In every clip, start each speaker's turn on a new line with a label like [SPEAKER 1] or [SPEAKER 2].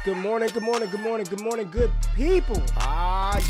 [SPEAKER 1] Good morning, good morning, good morning, good morning, good people.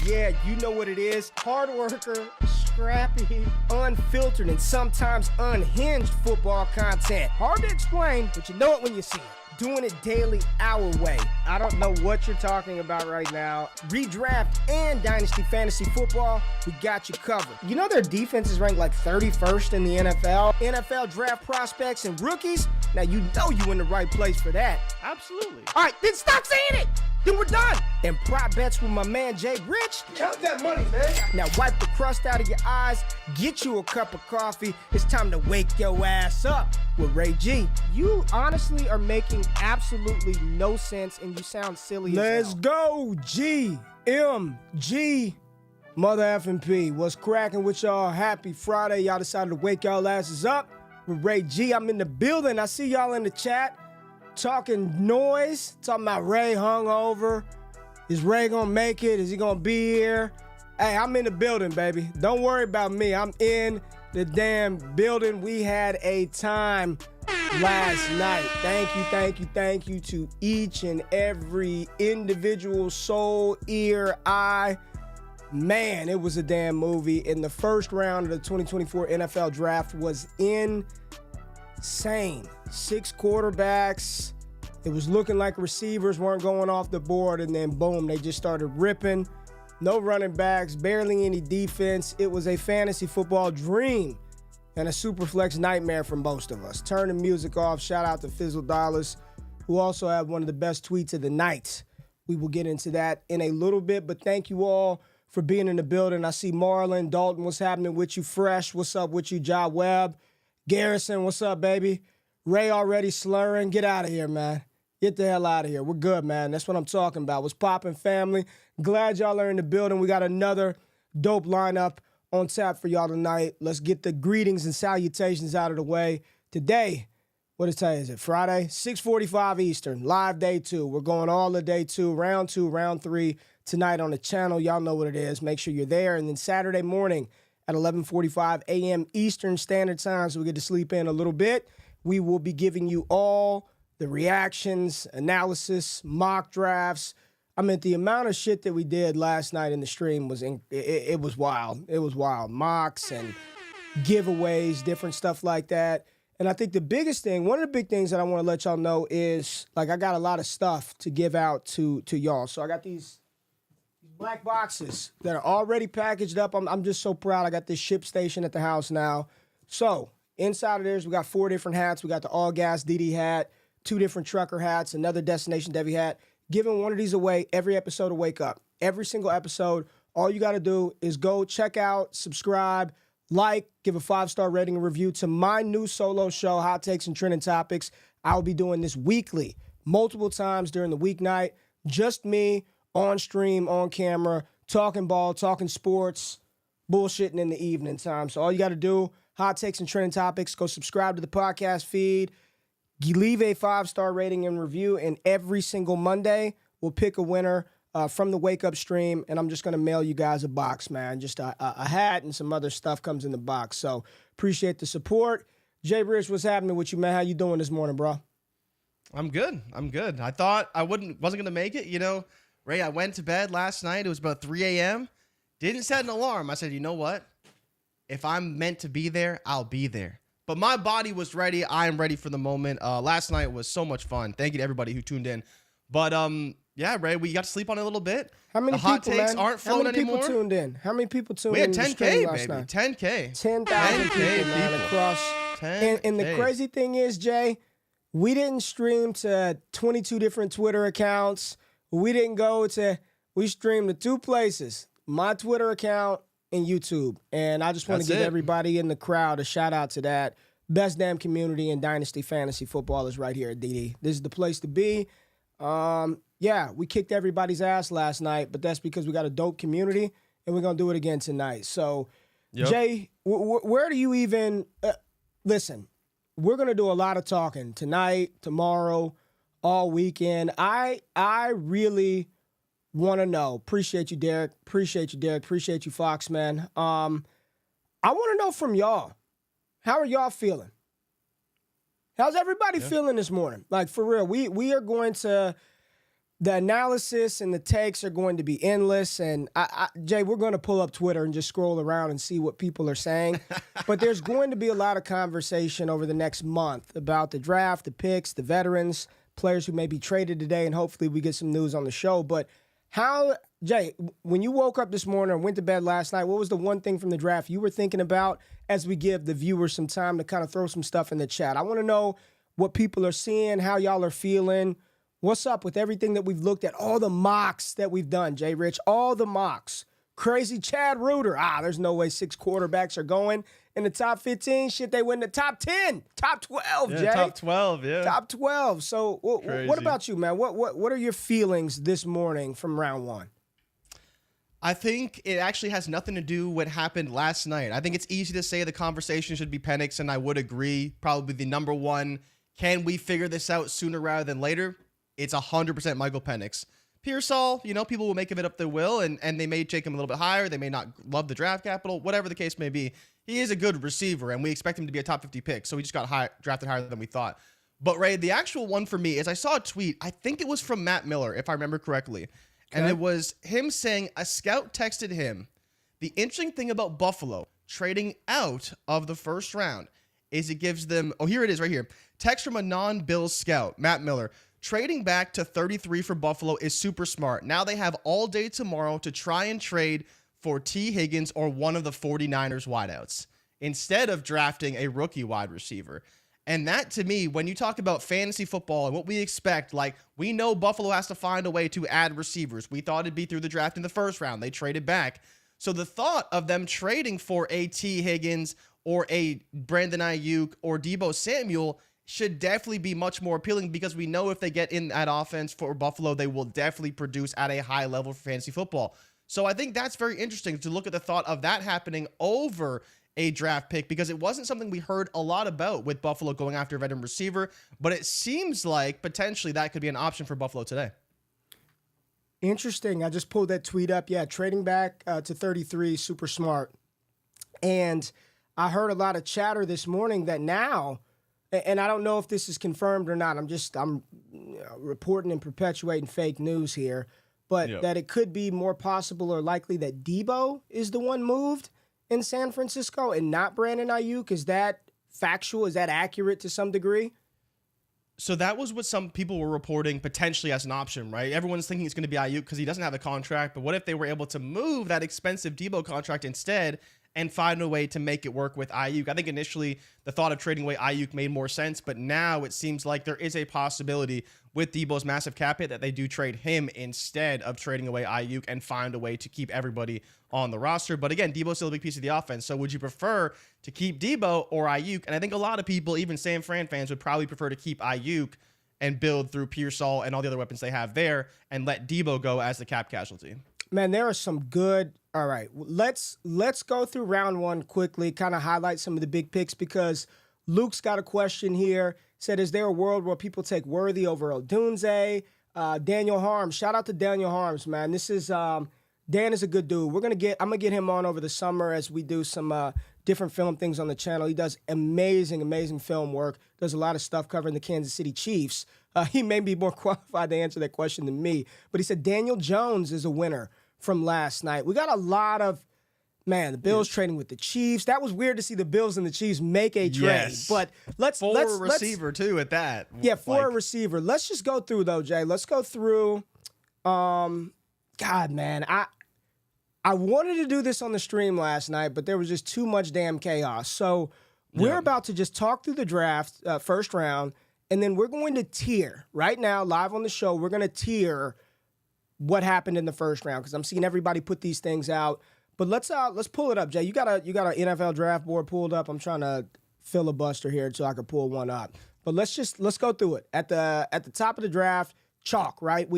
[SPEAKER 1] Yeah, you know what it is. Hard worker, scrappy, unfiltered, and sometimes unhinged football content. Hard to explain, but you know it when you see it. Doing it daily our way. I don't know what you're talking about right now. Redraft and Dynasty Fantasy Football, we got you covered. You know their defense is ranked like 31st in the NFL? NFL draft prospects and rookies? Now you know you in the right place for that.
[SPEAKER 2] Absolutely.
[SPEAKER 1] All right, then stop saying it. Then we're done. And prop bets with my man JRich. Count that money, man. Now wipe the crust out of your eyes. Get you a cup of coffee. It's time to wake your ass up with Ray G. You honestly are making absolutely no sense, and you sound silly as hell. Let's go, GMG. Mother effing P. What's cracking with y'all? Happy Friday. Y'all decided to wake y'all asses up with Ray G. I'm in the building. I see y'all in the chat. Talking noise, talking about Ray hungover. Is Ray gonna make it? Is he gonna be here? Hey, I'm in the building, baby. Don't worry about me. I'm in the damn building. We had a time last night. Thank you to each and every individual soul, ear, eye. Man, it was a damn movie. In the first round of the 2024 NFL Draft was insane. 6 quarterbacks. It was looking like receivers weren't going off the board, and then boom, they just started ripping. No running backs, barely any defense. It was a fantasy football dream and a super flex nightmare for most of us. Turn the music off. Shout out to Fizzle Dollars, who also had one of the best tweets of the night. We will get into that in a little bit, but thank you all for being in the building. I see Marlon, Dalton, what's happening with you? Fresh, what's up with you? Ja Webb, Garrison, what's up, baby? Ray already slurring. Get out of here, man. Get the hell out of here. We're good, man. That's what I'm talking about. What's poppin', family? Glad y'all are in the building. We got another dope lineup on tap for y'all tonight. Let's get the greetings and salutations out of the way. Today, what is it? Friday? 6:45 Eastern. Live day 2. We're going all the day 2, round 3 tonight on the channel. Y'all know what it is. Make sure you're there. And then Saturday morning at 11:45 a.m. Eastern Standard Time, so we get to sleep in a little bit. We will be giving you all the reactions, analysis, mock drafts. I mean, the amount of shit that we did last night in the stream was it was wild. It was wild. Mocks and giveaways, different stuff like that. And I think the biggest thing, one of the big things that I want to let y'all know is, like, I got a lot of stuff to give out to y'all. So I got these black boxes that are already packaged up. I'm just so proud. I got this ship station at the house now. So inside of theirs, we got 4 different hats. We got the all-gas DD hat, 2 different trucker hats, another Destination Debbie hat. Giving one of these away every episode of Wake Up. Every single episode. All you got to do is go check out, subscribe, like, give a 5-star rating and review to my new solo show, Hot Takes and Trending Topics. I'll be doing this weekly, multiple times during the weeknight. Just me, on stream, on camera, talking ball, talking sports, bullshitting in the evening time. So all you got to do, Hot Takes and Trending Topics, go subscribe to the podcast feed, leave a 5-star rating and review, and every single Monday we'll pick a winner from the Wake Up stream, and I'm just going to mail you guys a box, man. Just a hat and some other stuff comes in the box. So appreciate the support. JRich, what's happening with you, man? How you doing this morning, bro?
[SPEAKER 2] I'm good. I thought I wasn't going to make it. You know, Ray, I went to bed last night. It was about 3 a.m. Didn't set an alarm. I said, you know what? If I'm meant to be there, I'll be there. But my body was ready. I am ready for the moment. Last night was so much fun. Thank you to everybody who tuned in. But yeah, Ray, we got to sleep on it a little bit.
[SPEAKER 1] How many
[SPEAKER 2] the hot
[SPEAKER 1] people,
[SPEAKER 2] takes
[SPEAKER 1] man?
[SPEAKER 2] aren't flowing anymore.
[SPEAKER 1] How many people tuned in? How many people tuned
[SPEAKER 2] in?
[SPEAKER 1] in?
[SPEAKER 2] We had 10K, baby. 10K.
[SPEAKER 1] 10,000 people, man, across. And the crazy thing is, Jay, we didn't stream to 22 different Twitter accounts. We streamed to 2 places, my Twitter account and YouTube. And I just want to give everybody in the crowd a shout out to that. Best damn community in Dynasty Fantasy Football is right here at DD. This is the place to be. Yeah, we kicked everybody's ass last night, but that's because we got a dope community, and we're going to do it again tonight. So, yep. Jay, where do you even listen, we're going to do a lot of talking tonight, tomorrow, all weekend. I really want to know. Appreciate you, Derek. Appreciate you, Fox, man. I want to know from y'all. How are y'all feeling? How's everybody feeling this morning? Like, for real, we are going to The analysis and the takes are going to be endless. And Jay, we're going to pull up Twitter and just scroll around and see what people are saying. But there's going to be a lot of conversation over the next month about the draft, the picks, the veterans, players who may be traded today, and hopefully we get some news on the show. But Jay, when you woke up this morning or went to bed last night, what was the one thing from the draft you were thinking about as we give the viewers some time to kind of throw some stuff in the chat? I want to know what people are seeing, how y'all are feeling. What's up with everything that we've looked at, all the mocks that we've done, JRich, all the mocks. Crazy Chad Reuter. There's no way 6 quarterbacks are going in the top 15. Shit, they win the top 10, top 12, Jay.
[SPEAKER 2] Top 12, yeah.
[SPEAKER 1] Top 12. So what about you, man? What are your feelings this morning from round one?
[SPEAKER 2] I think it actually has nothing to do with what happened last night. I think it's easy to say the conversation should be Penix, and I would agree. Probably the number one. Can we figure this out sooner rather than later? It's 100% Michael Penix. Pearsall, people will make of it up their will, and they may take him a little bit higher. They may not love the draft capital, whatever the case may be. He is a good receiver, and we expect him to be a top 50 pick, so he just got drafted higher than we thought. But, Ray, the actual one for me is I saw a tweet. I think it was from Matt Miller, if I remember correctly. Okay. And it was him saying a scout texted him, the interesting thing about Buffalo trading out of the first round is it gives them, here it is right here. Text from a non-Bills scout, Matt Miller. Trading back to 33 for Buffalo is super smart. Now they have all day tomorrow to try and trade for T. Higgins or one of the 49ers wideouts instead of drafting a rookie wide receiver. And that, to me, when you talk about fantasy football and what we expect, we know Buffalo has to find a way to add receivers. We thought it'd be through the draft in the first round. They traded back. So the thought of them trading for a T. Higgins or a Brandon Ayuk or Deebo Samuel should definitely be much more appealing because we know if they get in that offense for Buffalo, they will definitely produce at a high level for fantasy football. So I think that's very interesting to look at the thought of that happening over a draft pick because it wasn't something we heard a lot about with Buffalo going after a veteran receiver, but it seems like potentially that could be an option for Buffalo today.
[SPEAKER 1] Interesting. I just pulled that tweet up. Yeah, trading back to 33, super smart. And I heard a lot of chatter this morning that now, and I don't know if this is confirmed or not. I'm reporting and perpetuating fake news here, but that it could be more possible or likely that Deebo is the one moved in San Francisco and not Brandon Ayuk. Is that factual? Is that accurate to some degree?
[SPEAKER 2] So that was what some people were reporting potentially as an option, right? Everyone's thinking it's going to be Ayuk because he doesn't have a contract, but what if they were able to move that expensive Deebo contract instead and find a way to make it work with Ayuk? I think initially the thought of trading away Ayuk made more sense, but now it seems like there is a possibility with Deebo's massive cap hit that they do trade him instead of trading away Ayuk and find a way to keep everybody on the roster. But again, Deebo's still a big piece of the offense. So would you prefer to keep Deebo or Ayuk? And I think a lot of people, even San Fran fans, would probably prefer to keep Ayuk and build through Pearsall and all the other weapons they have there and let Deebo go as the cap casualty.
[SPEAKER 1] Man, there are some good. All right, let's go through round one quickly, kind of highlight some of the big picks because Luke's got a question here. Said, is there a world where people take Worthy over Odunze? Daniel Harms, shout out to Daniel Harms, man. This is Dan is a good dude. I'm gonna get him on over the summer as we do some different film things on the channel. He does amazing film work. Does a lot of stuff covering the Kansas City Chiefs. He may be more qualified to answer that question than me. But he said Daniel Jones is a winner from last night. We got a lot of, the Bills trading with the Chiefs. That was weird to see the Bills and the Chiefs make a trade.
[SPEAKER 2] Yes.
[SPEAKER 1] But let's
[SPEAKER 2] receiver too at that.
[SPEAKER 1] Yeah, for a receiver. Let's just go through though, Jay. Let's go through. God, man, I wanted to do this on the stream last night, but there was just too much damn chaos. So we're about to just talk through the draft, first round, and then we're going to tier right now, live on the show. We're going to tier what happened in the first round because I'm seeing everybody put these things out. But let's pull it up, Jay. You got an NFL draft board pulled up. I'm trying to filibuster here so I can pull one up. But let's go through it. At the top of the draft, chalk, right?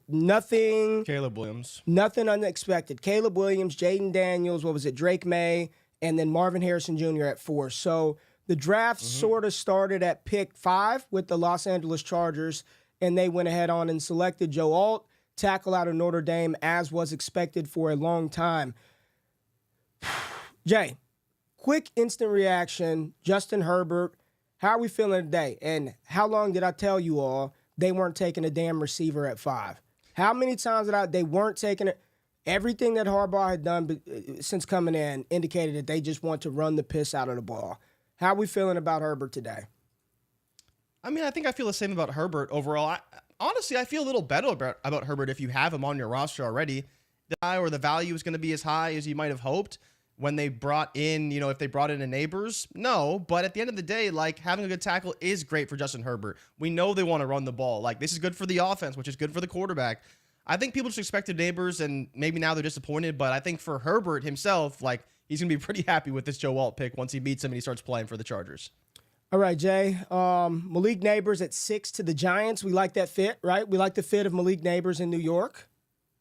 [SPEAKER 1] Nothing.
[SPEAKER 2] Caleb Williams.
[SPEAKER 1] Nothing unexpected. Caleb Williams, Jaden Daniels, Drake May, and then Marvin Harrison Jr. at 4. So the draft sort of started at pick 5 with the Los Angeles Chargers, and they went ahead on and selected Joe Alt, tackle out of Notre Dame, as was expected for a long time. Jay, quick instant reaction, Justin Herbert, how are we feeling today? And how long did I tell you all they weren't taking a damn receiver at 5? How many times they weren't taking it? Everything that Harbaugh had done since coming in indicated that they just want to run the piss out of the ball. How are we feeling about Herbert today?
[SPEAKER 2] I mean, I think I feel the same about Herbert overall. Honestly, I feel a little better about Herbert if you have him on your roster already. The value is going to be as high as you might have hoped when they brought in, if they brought in a Neighbors. No, but at the end of the day, like, having a good tackle is great for Justin Herbert. We know they want to run the ball. Like, this is good for the offense, which is good for the quarterback. I think people just expected Neighbors, and maybe now they're disappointed, but I think for Herbert himself, like, he's going to be pretty happy with this Joe Alt pick once he meets him and he starts playing for the Chargers.
[SPEAKER 1] All right, Jay. Malik Neighbors at 6 to the Giants. We like that fit, right? We like the fit of Malik Neighbors in New York.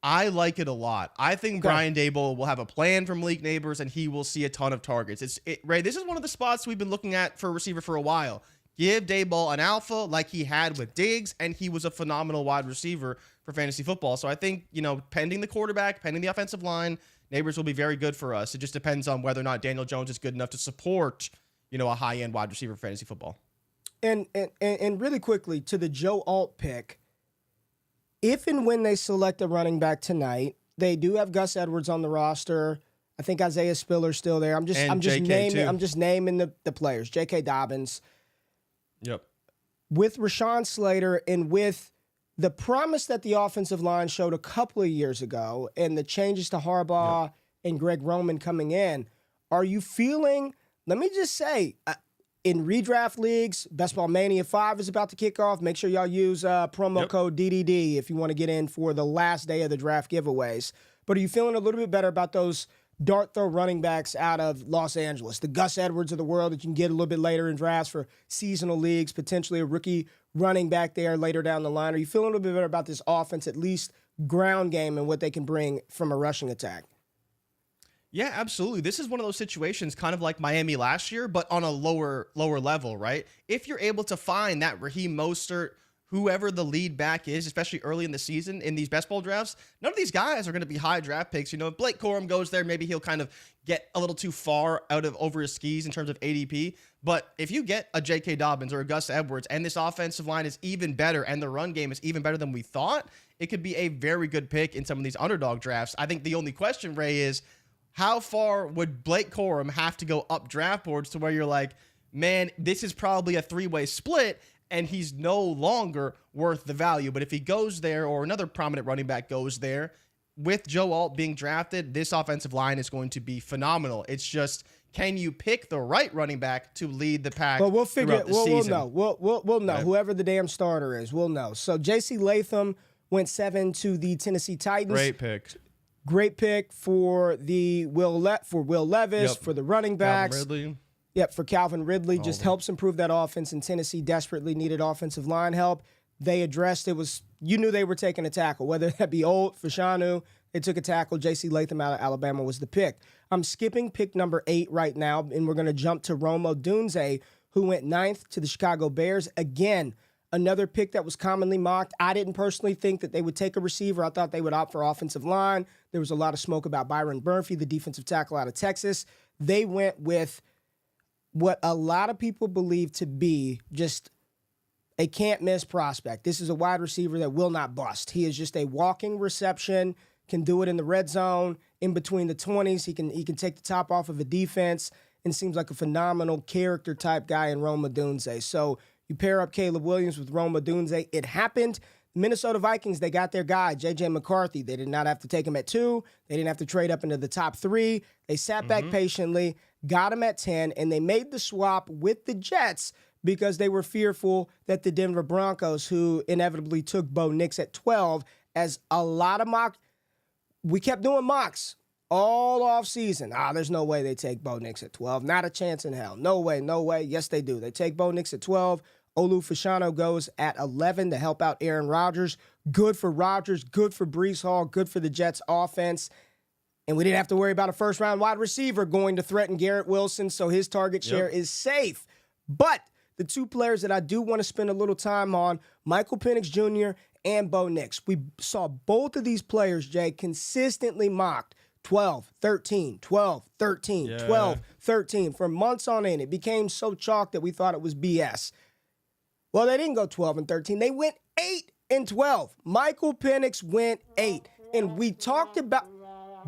[SPEAKER 2] I like it a lot. I think Brian Daboll will have a plan for Malik Neighbors, and he will see a ton of targets. Ray, this is one of the spots we've been looking at for a receiver for a while. Give Daboll an alpha like he had with Diggs, and he was a phenomenal wide receiver for fantasy football. So I think, pending the quarterback, pending the offensive line, Neighbors will be very good for us. It just depends on whether or not Daniel Jones is good enough to support, a high-end wide receiver for fantasy football.
[SPEAKER 1] And really quickly, to the Joe Alt pick, if and when they select a running back tonight, they do have Gus Edwards on the roster. I think Isaiah Spiller's still there. I'm just naming the players. J.K. Dobbins.
[SPEAKER 2] Yep.
[SPEAKER 1] With Rashawn Slater and with the promise that the offensive line showed a couple of years ago and the changes to Harbaugh and Greg Roman coming in, are you feeling, let me just say, in redraft leagues, Best Ball Mania 5 is about to kick off. Make sure y'all use promo code DDD if you want to get in for the last day of the draft giveaways. But are you feeling a little bit better about those dart throw running backs out of Los Angeles, the Gus Edwards of the world that you can get a little bit later in drafts for seasonal leagues, potentially a rookie running back there later down the line? Are you feeling a little bit better about this offense, at least ground game, and what they can bring from a rushing attack?
[SPEAKER 2] Yeah, absolutely. This is one of those situations kind of like Miami last year, but on a lower level, right? If you're able to find that Raheem Mostert, whoever the lead back is, especially early in the season in these best ball drafts, none of these guys are going to be high draft picks. If Blake Corum goes there, maybe he'll kind of get a little too far over his skis in terms of ADP. But if you get a J.K. Dobbins or a Gus Edwards and this offensive line is even better and the run game is even better than we thought, it could be a very good pick in some of these underdog drafts. I think the only question, Ray, is how far would Blake Corum have to go up draft boards to where you're like, man, this is probably a three-way split, and he's no longer worth the value. But if he goes there or another prominent running back goes there, with Joe Alt being drafted, this offensive line is going to be phenomenal. It's just, can you pick the right running back to lead the pack?
[SPEAKER 1] But we'll figure it. We'll
[SPEAKER 2] know.
[SPEAKER 1] We'll know. Right. Whoever the damn starter is, we'll know. So J.C. Latham went 7 to the Tennessee Titans. Great pick for the Will Levis, for the running backs.
[SPEAKER 2] Calvin Ridley.
[SPEAKER 1] Yep, for Calvin Ridley. Just helps improve that offense, and Tennessee desperately needed offensive line help. They addressed it. You knew they were taking a tackle, whether that be Old, Fashanu. They took a tackle. J.C. Latham out of Alabama was the pick. I'm skipping pick number 8 right now, and we're going to jump to Rome Odunze, who went 9th to the Chicago Bears. Again, another pick that was commonly mocked. I didn't personally think that they would take a receiver. I thought they would opt for offensive line. There was a lot of smoke about Byron Murphy, the defensive tackle out of Texas. They went with what a lot of people believe to be just a can't-miss prospect. This is a wide receiver that will not bust. He is just a walking reception, can do it in the red zone, in between the 20s. He can take the top off of a defense, and seems like a phenomenal character-type guy in Rome Odunze. So you pair up Caleb Williams with Rome Odunze. It happened. Minnesota Vikings, they got their guy, J.J. McCarthy. They did not have to take him at 2. They didn't have to trade up into the top 3. They sat back patiently, got him at 10, and they made the swap with the Jets because they were fearful that the Denver Broncos, who inevitably took Bo Nix at 12, as a lot of we kept doing mocks all off season. There's no way they take Bo Nix at 12. Not a chance in hell. No way, no way. Yes, they do. They take Bo Nix at 12. Olu Fashanu goes at 11 to help out Aaron Rodgers. Good for Rodgers, good for Breece Hall, good for the Jets offense. And we didn't have to worry about a first-round wide receiver going to threaten Garrett Wilson, so his target share is safe. But the two players that I do want to spend a little time on, Michael Penix Jr. and Bo Nix. We saw both of these players, Jay, consistently mocked 12, 13, 12, 13, 12, 13. For months on end, it became so chalk that we thought it was BS. Well, they didn't go 12 and 13. They went 8 and 12. Michael Penix went 8. And we talked about,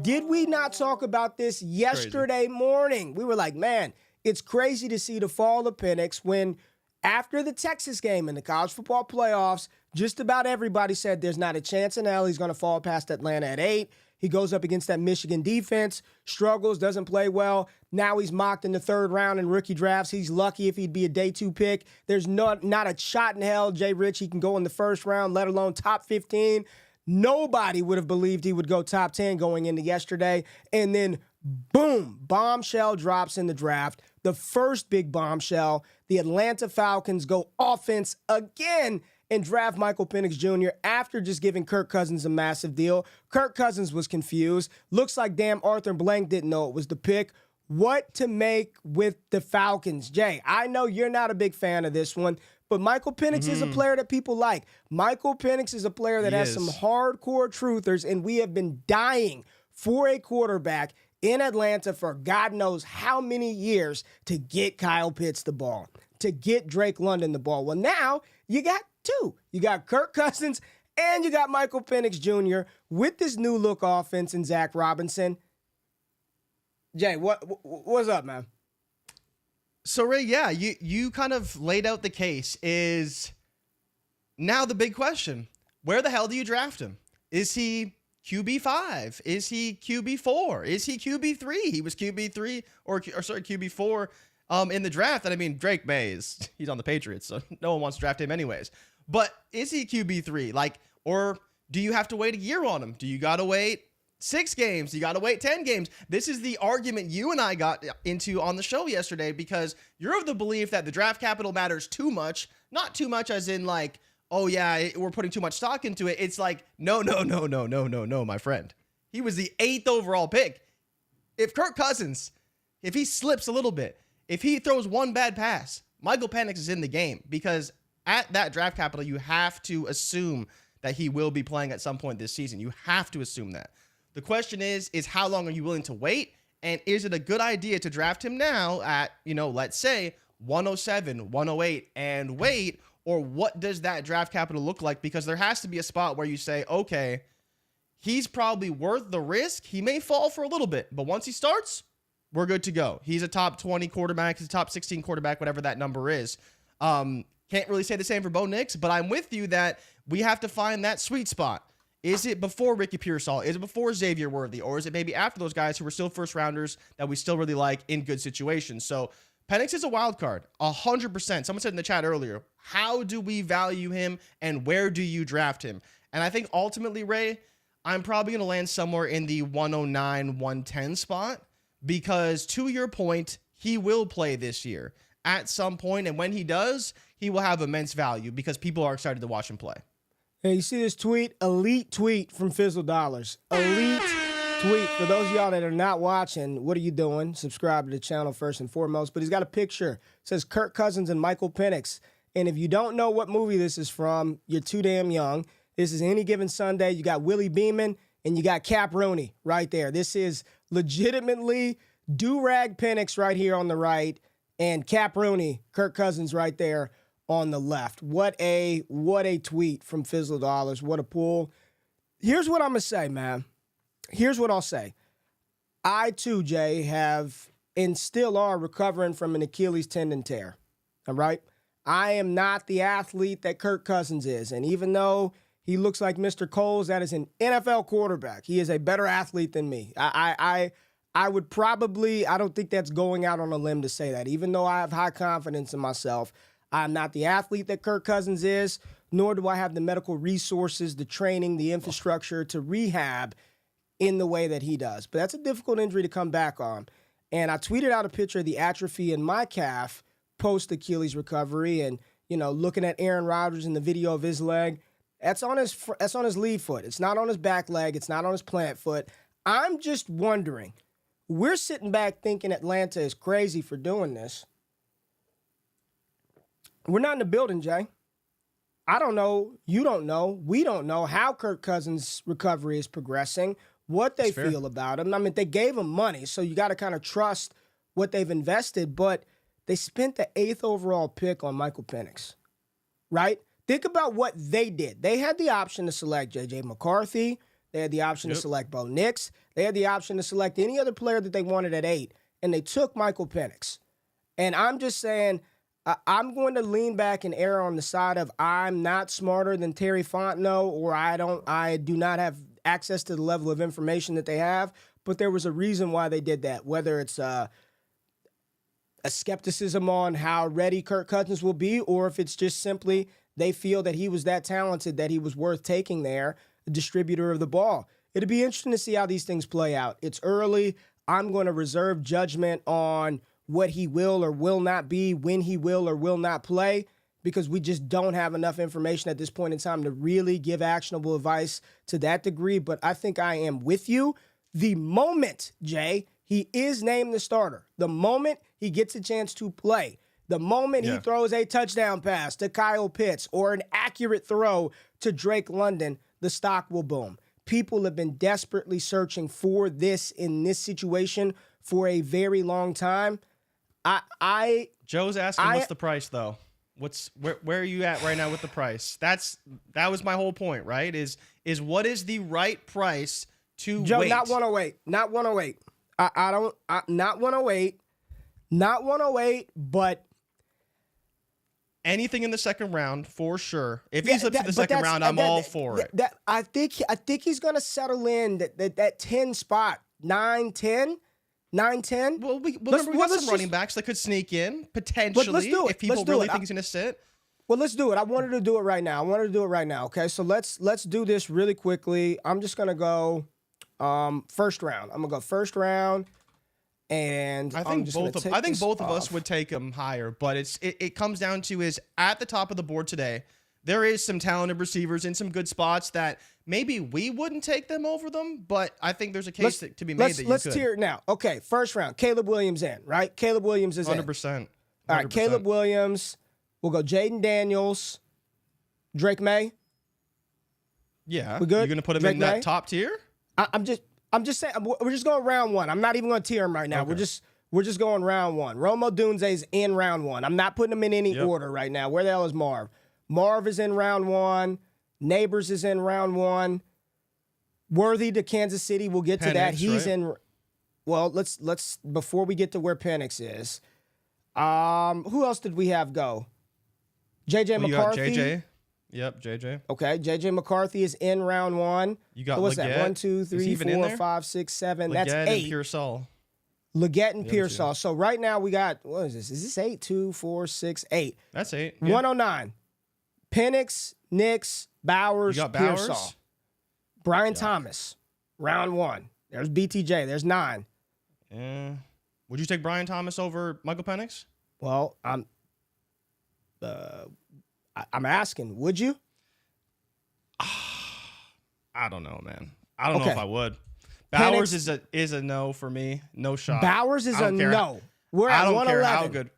[SPEAKER 1] did we not talk about this yesterday morning? We were like, man, it's crazy to see the fall of Penix when after the Texas game in the college football playoffs, just about everybody said there's not a chance in hell he's going to fall past Atlanta at 8. He goes up against that Michigan defense, struggles, doesn't play well. Now he's mocked in the 3rd round in rookie drafts. He's lucky if he'd be a day 2 pick. There's not a shot in hell, JRich, he can go in the 1st round, let alone top 15. Nobody would have believed he would go top 10 going into yesterday. And then, boom, bombshell drops in the draft. The first big bombshell, the Atlanta Falcons go offense again and draft Michael Penix Jr. after just giving Kirk Cousins a massive deal. Kirk Cousins was confused. Looks like damn Arthur Blank didn't know it was the pick. What to make with the Falcons? Jay, I know you're not a big fan of this one, but Michael Penix is a player that people like. Michael Penix is a player that has some hardcore truthers, and we have been dying for a quarterback in Atlanta for God knows how many years to get Kyle Pitts the ball, to get Drake London the ball. Well, now you got 2. You got Kirk Cousins and you got Michael Penix Jr. with this new look offense and Zach Robinson. Jay, what's up, man?
[SPEAKER 2] So, Ray, yeah, you kind of laid out the case. Is now the big question. Where the hell do you draft him? Is he QB5? Is he QB4? Is he QB3? He was QB3 or QB4 in the draft. And I mean, Drake May he's on the Patriots, so no one wants to draft him anyways. But is he QB3? Like, or do you have to wait a year on him? Do you got to wait 6 games? You got to wait 10 games. This is the argument you and I got into on the show yesterday because you're of the belief that the draft capital matters too much. Not too much as in like, oh yeah, we're putting too much stock into it. It's like, no, my friend. He was the 8th overall pick. If Kirk Cousins, if he slips a little bit, if he throws one bad pass, Michael Penix is in the game because at that draft capital, you have to assume that he will be playing at some point this season. You have to assume that. The question is how long are you willing to wait? And is it a good idea to draft him now at, let's say 107, 108 and wait? Or what does that draft capital look like? Because there has to be a spot where you say, okay, he's probably worth the risk. He may fall for a little bit, but once he starts, we're good to go. He's a top 20 quarterback. He's a top 16 quarterback, whatever that number is. Can't really say the same for Bo Nix, but I'm with you that we have to find that sweet spot. Is it before Ricky Pearsall? Is it before Xavier Worthy? Or is it maybe after those guys who are still first rounders that we still really like in good situations? So Penix is a wild card, 100%. Someone said in the chat earlier, how do we value him and where do you draft him? And I think ultimately, Ray, I'm probably going to land somewhere in the 109, 110 spot because to your point, he will play this year at some point, and when he does, he will have immense value because people are excited to watch him play.
[SPEAKER 1] Hey, you see this tweet? Elite tweet from Fizzle Dollars. Elite tweet. For those of y'all that are not watching, what are you doing? Subscribe to the channel first and foremost. But he's got a picture. It says Kirk Cousins and Michael Penix. And if you don't know what movie this is from, you're too damn young. This is Any Given Sunday. You got Willie Beeman and you got Cap Rooney right there. This is legitimately do-rag Penix right here on the right and Cap Rooney, Kirk Cousins right there on the left. What a tweet from Fizzle Dollars. What a pull. Here's what I'm going to say, man. Here's what I'll say. I, too, Jay, have and still are recovering from an Achilles tendon tear. All right? I am not the athlete that Kirk Cousins is. And even though he looks like Mr. Coles, that is an NFL quarterback. He is a better athlete than me. I would probably, I don't think that's going out on a limb to say that. Even though I have high confidence in myself, I'm not the athlete that Kirk Cousins is, nor do I have the medical resources, the training, the infrastructure to rehab in the way that he does. But that's a difficult injury to come back on. And I tweeted out a picture of the atrophy in my calf post-Achilles recovery and, looking at Aaron Rodgers in the video of his leg. That's on his lead foot. It's not on his back leg. It's not on his plant foot. I'm just wondering, we're sitting back thinking Atlanta is crazy for doing this. We're not in the building, Jay. I don't know. You don't know. We don't know how Kirk Cousins' recovery is progressing, what they feel about him. I mean, they gave him money, so you got to kind of trust what they've invested, but they spent the 8th overall pick on Michael Penix, right? Think about what they did. They had the option to select J.J. McCarthy. They had the option to select Bo Nix. They had the option to select any other player that they wanted at 8, and they took Michael Penix. And I'm just saying, I'm going to lean back and err on the side of I'm not smarter than Terry Fontenot, or I do not have access to the level of information that they have. But there was a reason why they did that, whether it's a skepticism on how ready Kirk Cousins will be, or if it's just simply they feel that he was that talented that he was worth taking there, the distributor of the ball. It'll be interesting to see how these things play out. It's early. I'm going to reserve judgment on what he will or will not be, when he will or will not play, because we just don't have enough information at this point in time to really give actionable advice to that degree. But I think I am with you. The moment, Jay, he is named the starter, the moment he gets a chance to play, the moment he throws a touchdown pass to Kyle Pitts or an accurate throw to Drake London, the stock will boom. People have been desperately searching for this in this situation for a very long time.
[SPEAKER 2] Joe's asking, what's the price though? Where are you at right now with the price? That was my whole point, right? Is what is the right price to
[SPEAKER 1] Joe,
[SPEAKER 2] wait?
[SPEAKER 1] not 108. Not 108. Not 108. Not 108, but
[SPEAKER 2] anything in the second round for sure. If he slips to the second round, I'm all for it.
[SPEAKER 1] I think he's going to settle in that 10 spot, 9, 10. 9, 10.
[SPEAKER 2] Well, we got some running backs that could sneak in potentially if people really think he's going to sit.
[SPEAKER 1] Well, let's do it. I wanted to do it right now. Okay, so let's do this really quickly. I'm just going to go first round. I'm going to go first round. And
[SPEAKER 2] I think both of us would take him higher, but it comes down to is at the top of the board today. There is some talented receivers in some good spots that maybe we wouldn't take them over them, but I think there's a case to be made that you could.
[SPEAKER 1] Let's tier it now. Okay, first round. Caleb Williams in, right? Caleb Williams is
[SPEAKER 2] 100%.
[SPEAKER 1] in. All right, Caleb Williams. We'll go Jaden Daniels. Drake May.
[SPEAKER 2] Yeah.
[SPEAKER 1] We good?
[SPEAKER 2] You're going to put him
[SPEAKER 1] Drake
[SPEAKER 2] in that
[SPEAKER 1] May?
[SPEAKER 2] top tier?
[SPEAKER 1] I'm just saying, we're just going round 1. I'm not even going to tier him right now.
[SPEAKER 2] Okay.
[SPEAKER 1] We're just going round 1. Romo Dunze's in round 1. I'm not putting him in any order right now. Where the hell is Marv? Marv is in round 1. Neighbors is in round 1. Worthy to Kansas City. We'll get to that. He's in. Well, let's before we get to where Penix is. Who else did we have go? JJ McCarthy.
[SPEAKER 2] You got JJ. Yep, JJ.
[SPEAKER 1] Okay, JJ McCarthy is in round 1.
[SPEAKER 2] You got
[SPEAKER 1] so what's
[SPEAKER 2] Leggett.
[SPEAKER 1] that? 1, 2, 3, 4, 5, 6, 7.
[SPEAKER 2] Leggett
[SPEAKER 1] That's 8.
[SPEAKER 2] And Pearsall.
[SPEAKER 1] Leggett and Pearsall. So right now we got, what is this? Is this 8? 2, 4, 6, 8.
[SPEAKER 2] That's 8.
[SPEAKER 1] Yeah. 109. Penix, Nix, Bowers, Pearsall. Brian Thomas, round 1. There's BTJ. There's 9.
[SPEAKER 2] Would you take Brian Thomas over Michael Penix?
[SPEAKER 1] Well, I'm asking, would you?
[SPEAKER 2] I don't know, man. I don't know if I would. Bowers is a no for me. No shot.
[SPEAKER 1] Bowers is a no. We're at 111. I don't care how good.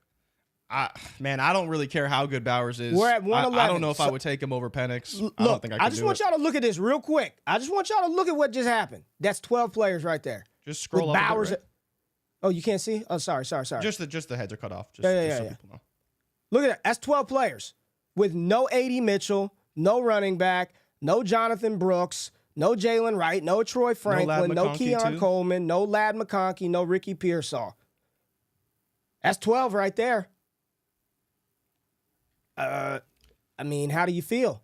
[SPEAKER 2] I don't really care how good Bowers is.
[SPEAKER 1] We're at 111.
[SPEAKER 2] I don't know if I would take him over Penix. I don't think I could
[SPEAKER 1] I just want y'all to look at this real quick. I just want y'all to look at what just happened. That's 12 players right there.
[SPEAKER 2] Just scroll
[SPEAKER 1] with
[SPEAKER 2] up.
[SPEAKER 1] Bowers.
[SPEAKER 2] Right?
[SPEAKER 1] Oh, you can't see? Oh, sorry.
[SPEAKER 2] Just the heads are cut off. Just
[SPEAKER 1] so people know. Look at that. That's 12 players with no A.D. Mitchell, no running back, no Jonathan Brooks, no Jalen Wright, no Troy Franklin, no Keon Coleman, no Ladd McConkey, no Ricky Pearsall. That's 12 right there. I mean, how do you feel?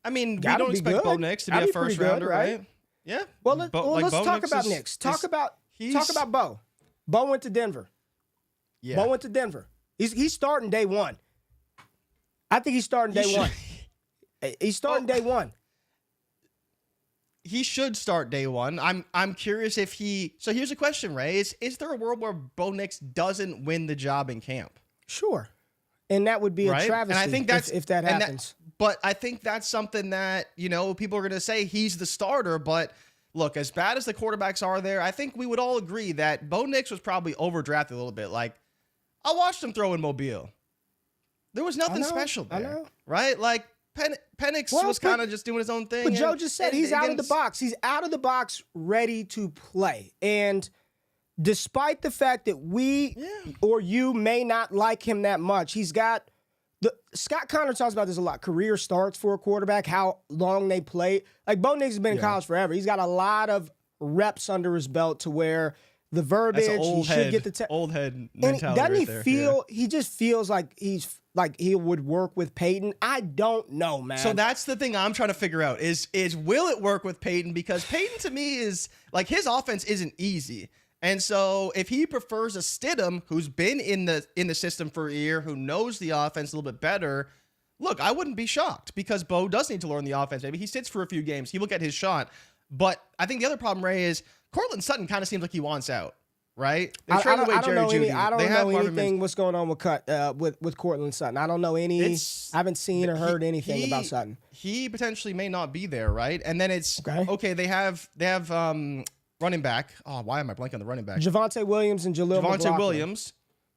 [SPEAKER 2] I mean, we don't expect Bo Nix to be a first rounder, right? Yeah.
[SPEAKER 1] Well, let's talk about Nix. Talk about Bo. Bo went to Denver.
[SPEAKER 2] Yeah.
[SPEAKER 1] Bo went to Denver. He's starting day 1. I think he's starting day 1. He's starting day 1.
[SPEAKER 2] He should start day 1. I'm curious if he. So here's a question, Ray: Is there a world where Bo Nix doesn't win the job in camp?
[SPEAKER 1] Sure, and that would be a travesty. And I think that's if that happens.
[SPEAKER 2] But I think that's something that people are going to say he's the starter. But look, as bad as the quarterbacks are there, I think we would all agree that Bo Nix was probably overdrafted a little bit. Like, I watched him throw in Mobile. There was nothing special there, right? Like Penix was kind of just doing his own thing.
[SPEAKER 1] But Joe just said he's out of the box. He's out of the box, ready to play. And despite the fact that we or you may not like him that much, he's got Scott Connor talks about this a lot. Career starts for a quarterback, how long they play. Like, Bo Nix has been in college forever. He's got a lot of reps under his belt to where the verbiage, he should get the
[SPEAKER 2] old head mentality.
[SPEAKER 1] Doesn't he
[SPEAKER 2] right
[SPEAKER 1] feel? Yeah. He just feels like he would work with Peyton. I don't know, man.
[SPEAKER 2] So that's the thing I'm trying to figure out is will it work with Peyton? Because Peyton to me is like his offense isn't easy. And so if he prefers a Stidham who's been in the system for a year, who knows the offense a little bit better, look, I wouldn't be shocked because Bo does need to learn the offense. Maybe he sits for a few games. He will get his shot. But I think the other problem, Ray, is Cortland Sutton kind of seems like he wants out, right?
[SPEAKER 1] I don't know anything what's going on with Cortland Sutton. I don't know any. I haven't seen or heard anything about Sutton.
[SPEAKER 2] He potentially may not be there, right? And then it's okay. They have running back. Oh, why am I blanking on the running back?
[SPEAKER 1] Javonte Williams and Jaleel McLaughlin.
[SPEAKER 2] Williams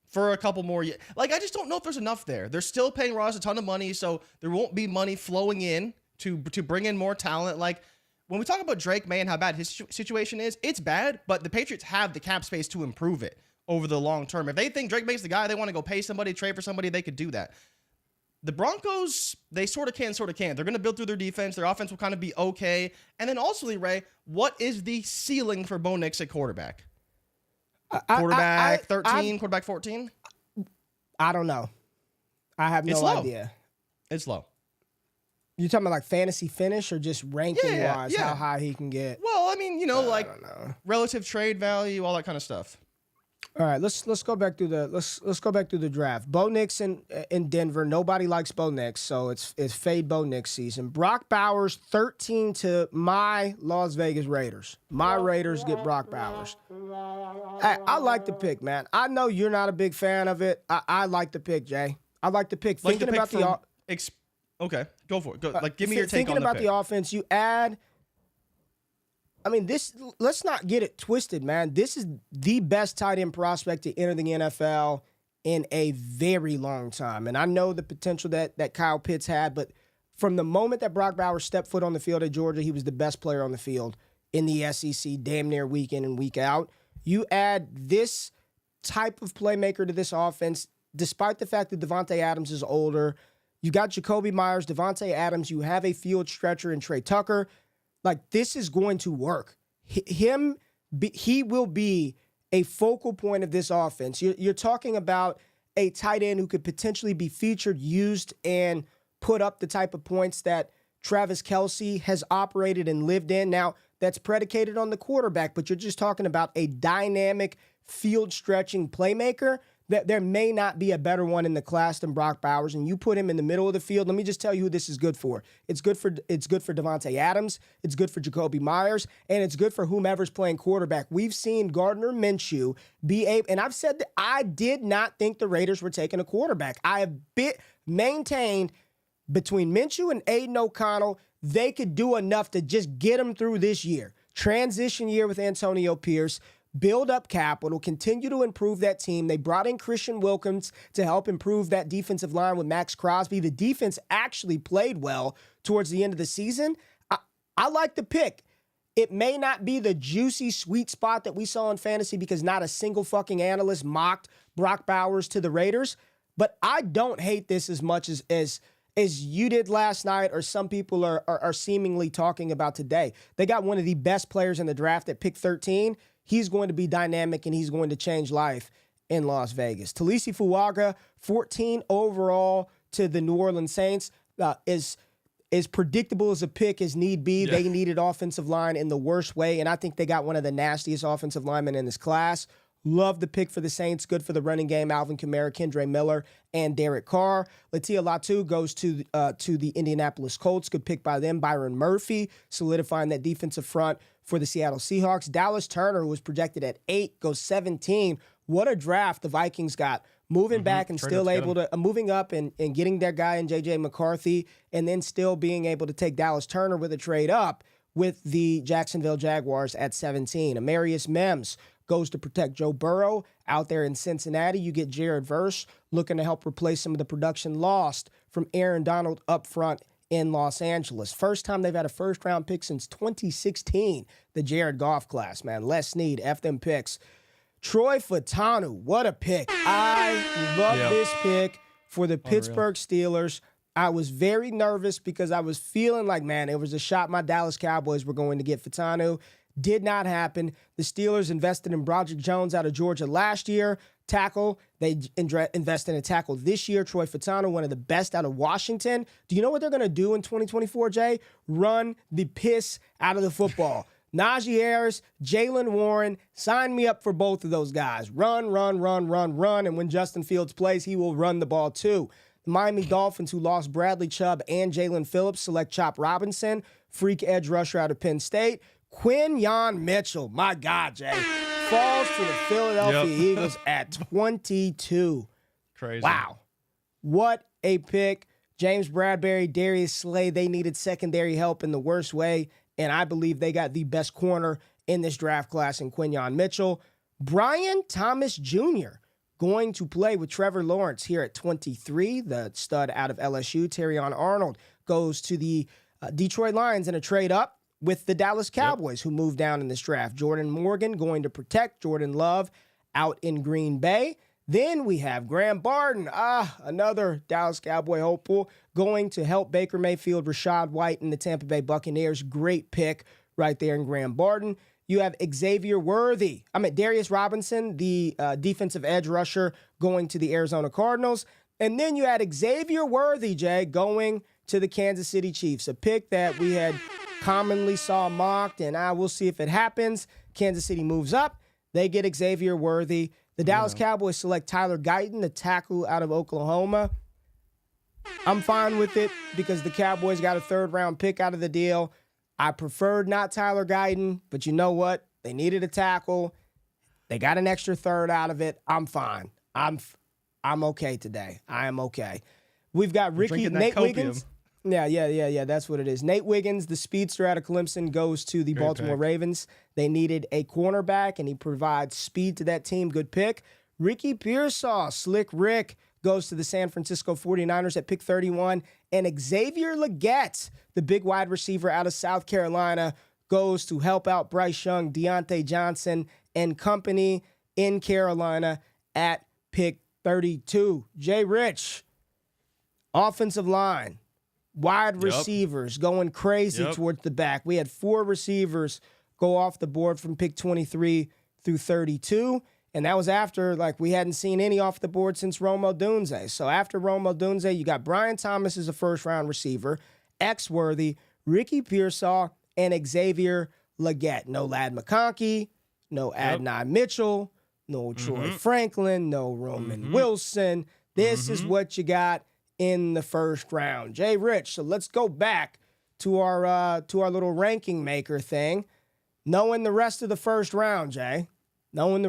[SPEAKER 2] for a couple more years. Like, I just don't know if there's enough there. They're still paying Ross a ton of money, so there won't be money flowing in to bring in more talent. Like, when we talk about Drake May and how bad his situation is, it's bad, but the Patriots have the cap space to improve it over the long term. If they think Drake May's the guy, they want to go pay somebody, trade for somebody, they could do that. The Broncos, they sort of can, sort of can't. They're going to build through their defense. Their offense will kind of be okay. And then also, Ray, what is the ceiling for Bo Nix at quarterback? Quarterback 13, quarterback 14?
[SPEAKER 1] I don't know. I have no idea.
[SPEAKER 2] It's low.
[SPEAKER 1] You talking about like fantasy finish or just ranking wise, how high he can get?
[SPEAKER 2] Well, I mean, like relative trade value, all that kind of stuff.
[SPEAKER 1] All right, let's go back through the draft. Bo Nix in Denver. Nobody likes Bo Nix, so it's fade Bo Nix season. Brock Bowers 13 to my Las Vegas Raiders. My Raiders get Brock Bowers. Hey, I like the pick, man. I know you're not a big fan of it. I like the pick, Jay. I like the pick.
[SPEAKER 2] Thinking about okay, go for it. Go, give me your take on the pick.
[SPEAKER 1] Thinking about the offense, you add. I mean, let's not get it twisted, man. This is the best tight end prospect to enter the NFL in a very long time. And I know the potential that Kyle Pitts had, but from the moment that Brock Bowers stepped foot on the field at Georgia, he was the best player on the field in the SEC damn near week in and week out. You add this type of playmaker to this offense, despite the fact that Devontae Adams is older. You got Jacoby Myers, Devontae Adams. You have a field stretcher in Trey Tucker. Like, this is going to work. He will be a focal point of this offense. You're talking about a tight end who could potentially be featured, used, and put up the type of points that Travis Kelce has operated and lived in. Now, that's predicated on the quarterback, but you're just talking about a dynamic field-stretching playmaker. That there may not be a better one in the class than Brock Bowers, and you put him in the middle of the field. Let me just tell you who this is good for. It's good for Devontae Adams. It's good for Jacoby Myers, and it's good for whomever's playing quarterback. We've seen Gardner Minshew and I've said that I did not think the Raiders were taking a quarterback. I have maintained between Minshew and Aiden O'Connell, they could do enough to just get them through this year. Transition year with Antonio Pierce. Build up capital, continue to improve that team. They brought in Christian Wilkins to help improve that defensive line with Max Crosby. The defense actually played well towards the end of the season. I like the pick. It may not be the juicy sweet spot that we saw in fantasy because not a single fucking analyst mocked Brock Bowers to the Raiders, but I don't hate this as much as you did last night or some people are seemingly talking about today. They got one of the best players in the draft at pick 13. He's going to be dynamic, and he's going to change life in Las Vegas. Talisi Fuaga, 14 overall to the New Orleans Saints, is as predictable as a pick as need be. Yeah. They needed offensive line in the worst way, and I think they got one of the nastiest offensive linemen in this class. Love the pick for the Saints. Good for the running game. Alvin Kamara, Kendre Miller, and Derek Carr. Latia Latu goes to the Indianapolis Colts. Good pick by them. Byron Murphy solidifying that defensive front for the Seattle Seahawks. Dallas Turner, who was projected at 8, goes 17. What a draft the Vikings got. Moving back and still able to moving up and getting their guy in J.J. McCarthy, and then still being able to take Dallas Turner with a trade up with the Jacksonville Jaguars at 17. Amarius Mims goes to protect Joe Burrow out there in Cincinnati. You get Jared Verse looking to help replace some of the production lost from Aaron Donald up front in Los Angeles. First time they've had a first-round pick since 2016, the Jared Goff class, man. Les Snead, F them picks. Troy Fautanu, what a pick. I love this pick for the Pittsburgh Steelers. I was very nervous because I was feeling like, man, it was a shot my Dallas Cowboys were going to get Fitanu. Did not happen. The Steelers invested in Broderick Jones out of Georgia last year. Tackle. They invested in a tackle this year. Troy Fitanu, one of the best out of Washington. Do you know what they're going to do in 2024, Jay? Run the piss out of the football. Najee Harris, Jalen Warren, sign me up for both of those guys. Run, run, run, run, run. And when Justin Fields plays, he will run the ball too. The Miami Dolphins, who lost Bradley Chubb and Jalen Phillips, select Chop Robinson, freak edge rusher out of Penn State. Quinyon Mitchell, my God, Jay, falls to the Philadelphia Eagles at 22.
[SPEAKER 2] Crazy.
[SPEAKER 1] Wow. What a pick. James Bradbury, Darius Slay, they needed secondary help in the worst way, and I believe they got the best corner in this draft class in Quinyon Mitchell. Brian Thomas Jr. going to play with Trevor Lawrence here at 23. The stud out of LSU, Terrion Arnold, goes to the Detroit Lions in a trade up with the Dallas Cowboys, who moved down in this draft. Jordan Morgan going to protect Jordan Love out in Green Bay. Then we have Graham Barton, another Dallas Cowboy hopeful, going to help Baker Mayfield, Rashad White, and the Tampa Bay Buccaneers. Great pick right there in Graham Barton. You have Darius Robinson, the defensive edge rusher, going to the Arizona Cardinals. And then you had Xavier Worthy, Jay, going to the Kansas City Chiefs, a pick that we had commonly saw mocked, and we'll see if it happens. Kansas City moves up. They get Xavier Worthy. The Dallas Cowboys select Tyler Guyton, the tackle out of Oklahoma. I'm fine with it because the Cowboys got a third-round pick out of the deal. I preferred not Tyler Guyton, but you know what? They needed a tackle. They got an extra third out of it. I'm fine. I'm okay today. I am okay. We've got Nate Wiggins. Yeah. That's what it is. Nate Wiggins, the speedster out of Clemson, goes to the Baltimore Ravens. They needed a cornerback, and he provides speed to that team. Good pick. Ricky Pearsall, Slick Rick, goes to the San Francisco 49ers at pick 31. And Xavier Legette, the big wide receiver out of South Carolina, goes to help out Bryce Young, Deontay Johnson, and company in Carolina at pick 32. JRich, offensive line. Wide receivers going crazy towards the back. We had 4 receivers go off the board from pick 23 through 32. And that was after, we hadn't seen any off the board since Rome Odunze. So after Rome Odunze, you got Brian Thomas as a first-round receiver, X Worthy, Ricky Pearsall, and Xavier Legette. No Ladd McConkey, no Adnan Mitchell, no Troy Franklin, no Roman Wilson. This is what you got in the first round. JRich, so let's go back to our little ranking maker thing. Knowing the rest of the first round, Jay, are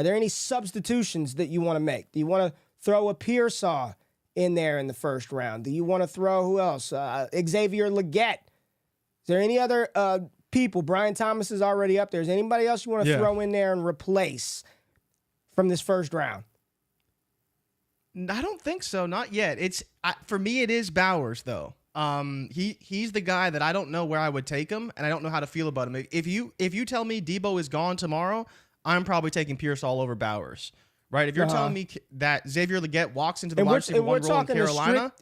[SPEAKER 1] there any substitutions that you want to make? Do you want to throw a Pearsall in there in the first round? Do you want to throw, who else? Xavier Legette. Is there any other people? Brian Thomas is already up there. Is anybody else you want to throw in there and replace from this first round?
[SPEAKER 2] I don't think so. Not yet. For me, it is Bowers though. He's the guy that I don't know where I would take him, and I don't know how to feel about him. If you tell me Debo is gone tomorrow, I'm probably taking Pearsall over Bowers. Right? If you're telling me that Xavier Legette walks into the wide receiver one role in Carolina,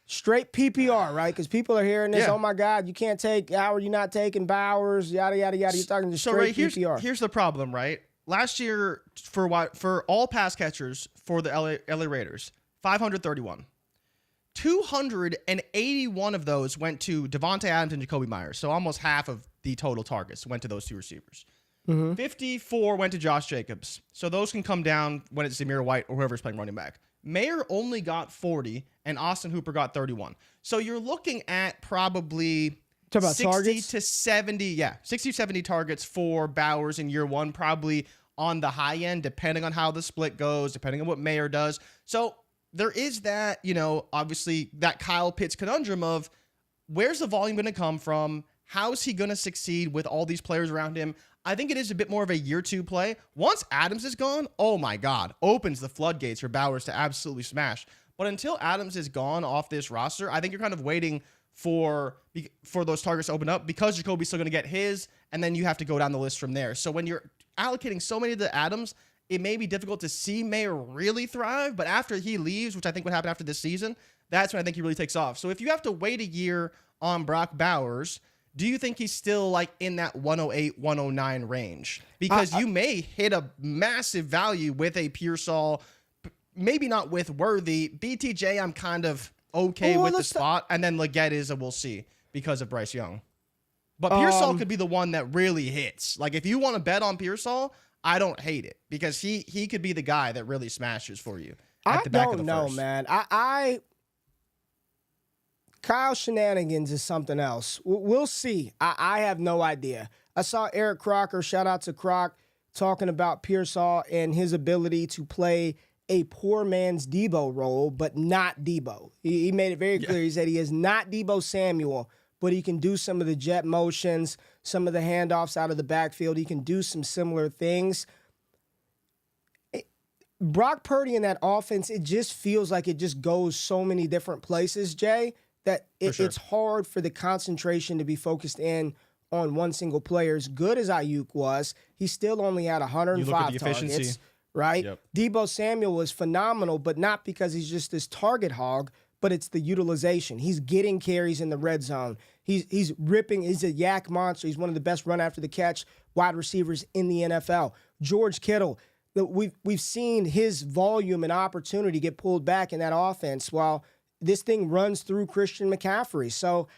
[SPEAKER 1] straight PPR, right? Because people are hearing this. Oh my God, you can't take. How are you not taking Bowers? Yada yada yada. You're talking just straight PPR.
[SPEAKER 2] Here's the problem, right? Last year, for all pass catchers for the LA Raiders, 531. 281 of those went to Devontae Adams and Jacoby Myers. So almost half of the total targets went to those two receivers. 54 went to Josh Jacobs. So those can come down when it's Zamir White or whoever's playing running back. Mayer only got 40, and Austin Hooper got 31. So you're looking at probably 60
[SPEAKER 1] targets?
[SPEAKER 2] to 70, 60 to 70 targets for Bowers in year one, probably on the high end, depending on how the split goes, depending on what Mayer does. So there is that, obviously that Kyle Pitts conundrum of where's the volume going to come from? How's he going to succeed with all these players around him? I think it is a bit more of a year two play. Once Adams is gone, oh my God, opens the floodgates for Bowers to absolutely smash. But until Adams is gone off this roster, I think you're kind of waiting for those targets to open up because Jacoby's still going to get his, and then you have to go down the list from there. So when you're allocating so many to Adams, it may be difficult to see Mayer really thrive, but after he leaves, which I think would happen after this season, that's when I think he really takes off. So if you have to wait a year on Brock Bowers, do you think he's still like in that 108, 109 range? Because you may hit a massive value with a Pearsall, maybe not with Worthy. BTJ, I'm kind of okay with the spot. And then Leggett is a we'll see because of Bryce Young. But Pearsall could be the one that really hits. Like if you want to bet on Pearsall, I don't hate it because he could be the guy that really smashes for you. At the back of the first.
[SPEAKER 1] Man. Kyle Shenanigans is something else. We'll see. I have no idea. I saw Eric Crocker, shout out to Croc, talking about Pearsall and his ability to play a poor man's Debo role, but not Debo. He made it very clear. He said he is not Debo Samuel, but he can do some of the jet motions, some of the handoffs out of the backfield. He can do some similar things. Brock Purdy in that offense, it just feels like it just goes so many different places, Jay, that it's hard for the concentration to be focused in on one single player. As good as Ayuk was, he still only had 105 targets, right? Yep. Debo Samuel was phenomenal, but not because he's just this target hog, but it's the utilization. He's getting carries in the red zone. He's ripping. He's a yak monster. He's one of the best run after the catch wide receivers in the NFL. George Kittle, we've seen his volume and opportunity get pulled back in that offense while this thing runs through Christian McCaffrey. So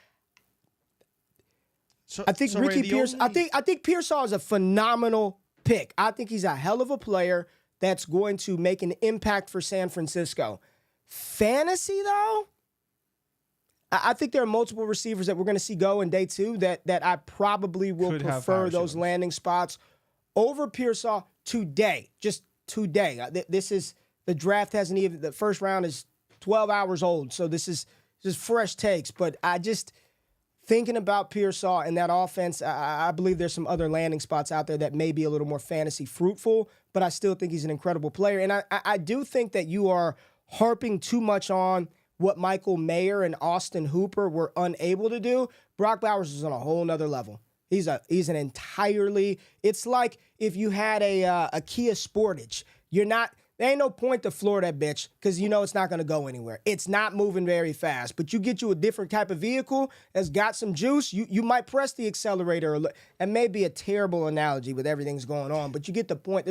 [SPEAKER 1] I think Ricky Pearsall. I think Pearsall is a phenomenal pick. I think he's a hell of a player that's going to make an impact for San Francisco. Fantasy though, I think there are multiple receivers that we're going to see go in day 2 that I probably will prefer those landing spots over Pearsall today. Just today. This is the draft hasn't even the first round is 12 hours old, so this is just fresh takes. But I just thinking about Pearsall and that offense, I believe there's some other landing spots out there that may be a little more fantasy fruitful, but I still think he's an incredible player. And I do think that you are harping too much on what Michael Mayer and Austin Hooper were unable to do. Brock Bowers is on a whole nother level. He's an entirely. It's like if you had a Kia Sportage. There ain't no point to floor that bitch because you know it's not going to go anywhere. It's not moving very fast. But you get you a different type of vehicle that's got some juice, you might press the accelerator. It may be a terrible analogy with everything's going on, but you get the point.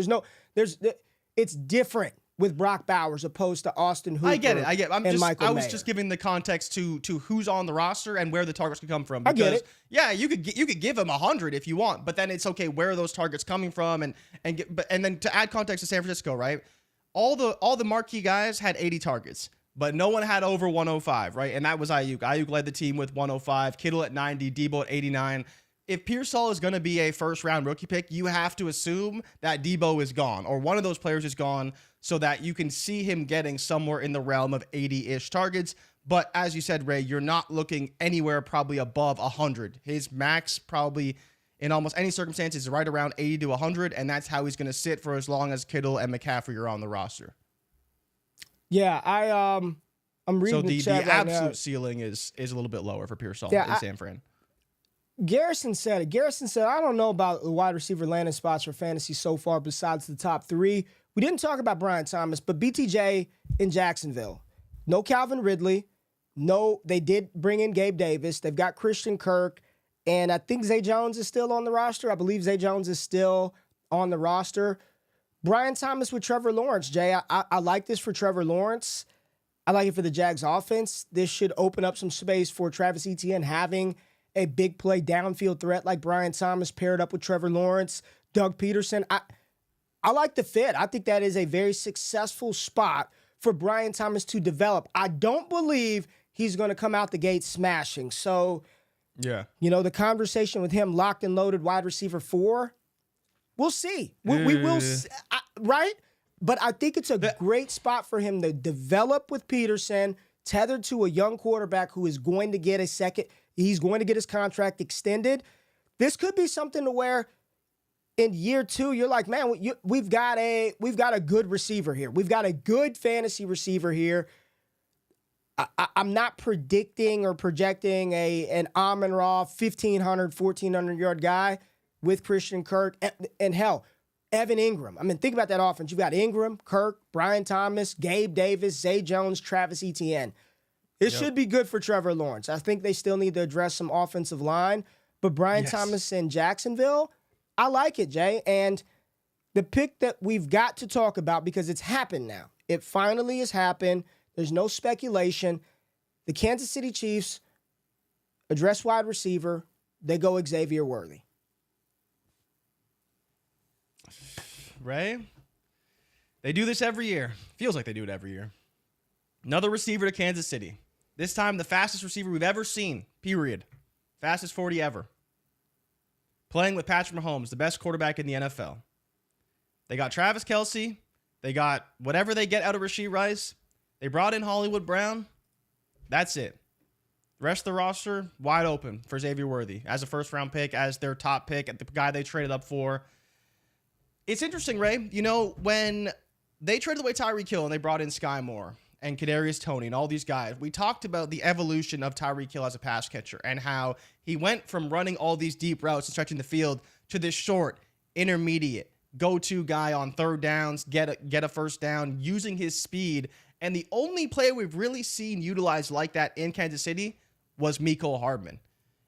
[SPEAKER 1] It's different with Brock Bowers opposed to Austin Hooper.
[SPEAKER 2] I get it. I was
[SPEAKER 1] Mayer.
[SPEAKER 2] just giving the context to who's on the roster and where the targets could come from.
[SPEAKER 1] Because, I get it.
[SPEAKER 2] Yeah, you could give him 100 if you want, but then it's okay. Where are those targets coming from? And then to add context to San Francisco, right? All the marquee guys had 80 targets, but no one had over 105, right? And that was Ayuk. Ayuk led the team with 105, Kittle at 90, Debo at 89. If Pearsall is going to be a first-round rookie pick, you have to assume that Debo is gone or one of those players is gone so that you can see him getting somewhere in the realm of 80-ish targets. But as you said, Ray, you're not looking anywhere probably above 100. His max probably in almost any circumstances is right around 80 to 100, and that's how he's going to sit for as long as Kittle and McCaffrey are on the roster.
[SPEAKER 1] Yeah, I'm reading the chat
[SPEAKER 2] the
[SPEAKER 1] right
[SPEAKER 2] absolute
[SPEAKER 1] now.
[SPEAKER 2] Ceiling is a little bit lower for Pearsall in San Fran.
[SPEAKER 1] Garrison said it. Garrison said, I don't know about the wide receiver landing spots for fantasy so far besides the top 3. We didn't talk about Brian Thomas, but BTJ in Jacksonville. No Calvin Ridley. No, they did bring in Gabe Davis. They've got Christian Kirk. And I think Zay Jones is still on the roster. I believe Zay Jones is still on the roster. Brian Thomas with Trevor Lawrence, Jay. I like this for Trevor Lawrence. I like it for the Jags offense. This should open up some space for Travis Etienne having a big play downfield threat like Brian Thomas paired up with Trevor Lawrence, Doug Peterson. I like the fit. I think that is a very successful spot for Brian Thomas to develop. I don't believe he's going to come out the gate smashing. So,
[SPEAKER 2] yeah,
[SPEAKER 1] the conversation with him locked and loaded wide receiver 4, we'll see. We will see, right? But I think it's a great spot for him to develop with Peterson, tethered to a young quarterback who is going to get he's going to get his contract extended. This could be something to where in year 2, you're like, man, we've got a good receiver here. We've got a good fantasy receiver here. I'm not predicting or projecting an Amon-Ra 1,500, 1,400 yard guy with Christian Kirk. And hell, Evan Ingram. I mean, think about that offense. You've got Ingram, Kirk, Brian Thomas, Gabe Davis, Zay Jones, Travis Etienne. It should be good for Trevor Lawrence. I think they still need to address some offensive line. But Brian Thomas in Jacksonville, I like it, Jay. And the pick that we've got to talk about, because it's happened now. It finally has happened. There's no speculation. The Kansas City Chiefs address wide receiver. They go Xavier Worthy.
[SPEAKER 2] Ray, they do this every year. Feels like they do it every year. Another receiver to Kansas City. This time, the fastest receiver we've ever seen, period. Fastest 40 ever. Playing with Patrick Mahomes, the best quarterback in the NFL. They got Travis Kelce. They got whatever they get out of Rashee Rice. They brought in Hollywood Brown. That's it. The rest of the roster, wide open for Xavier Worthy as a first-round pick, as their top pick, the guy they traded up for. It's interesting, Ray. You know, when they traded away Tyreek Hill and they brought in Sky Moore and Kadarius Toney and all these guys, we talked about the evolution of Tyreek Hill as a pass catcher and how he went from running all these deep routes and stretching the field to this short, intermediate, go-to guy on third downs, get a first down, using his speed. And the only player we've really seen utilized like that in Kansas City was Mecole Hardman.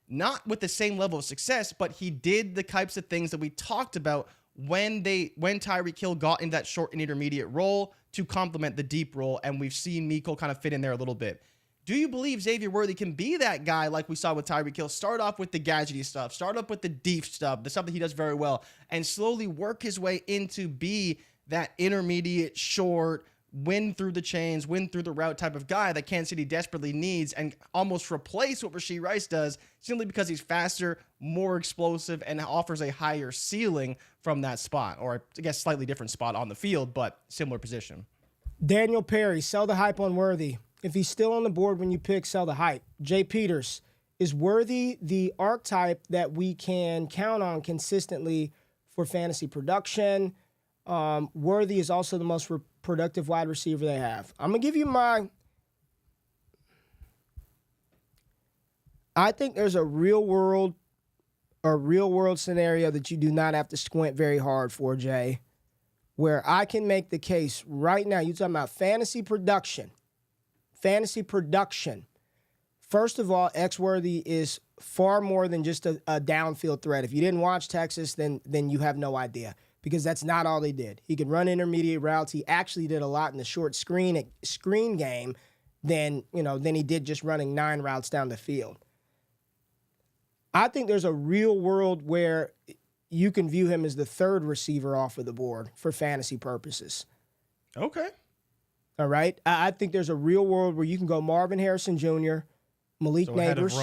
[SPEAKER 2] Not with the same level of success, but he did the types of things that we talked about when Tyreek Hill got in that short and intermediate role to complement the deep role, and we've seen Mecole kind of fit in there a little bit. Do you believe Xavier Worthy can be that guy like we saw with Tyreek Hill? Start off with the gadgety stuff, start up with the deep stuff, the stuff that he does very well, and slowly work his way into be that intermediate, short, win through the chains, win through the route type of guy that Kansas City desperately needs, and almost replace what Rashee Rice does simply because he's faster, more explosive, and offers a higher ceiling from that spot, or I guess slightly different spot on the field, but similar position.
[SPEAKER 1] Daniel Perry, sell the hype on Worthy. If he's still on the board when you pick, sell the hype. Jay Peters, is Worthy the archetype that we can count on consistently for fantasy production? Worthy is also the most productive wide receiver they have. I'm going to give you I think there's a real world scenario that you do not have to squint very hard for, Jay, where I can make the case right now. You're talking about fantasy production. Fantasy production. First of all, Worthy is far more than just a downfield threat. If you didn't watch Texas, then you have no idea, because that's not all he did. He could run intermediate routes. He actually did a lot in the short screen game than he did just running 9 routes down the field. I think there's a real world where you can view him as the third receiver off of the board for fantasy purposes.
[SPEAKER 2] Okay.
[SPEAKER 1] All right. I think there's a real world where you can go Marvin Harrison Jr., Malik Neighbors.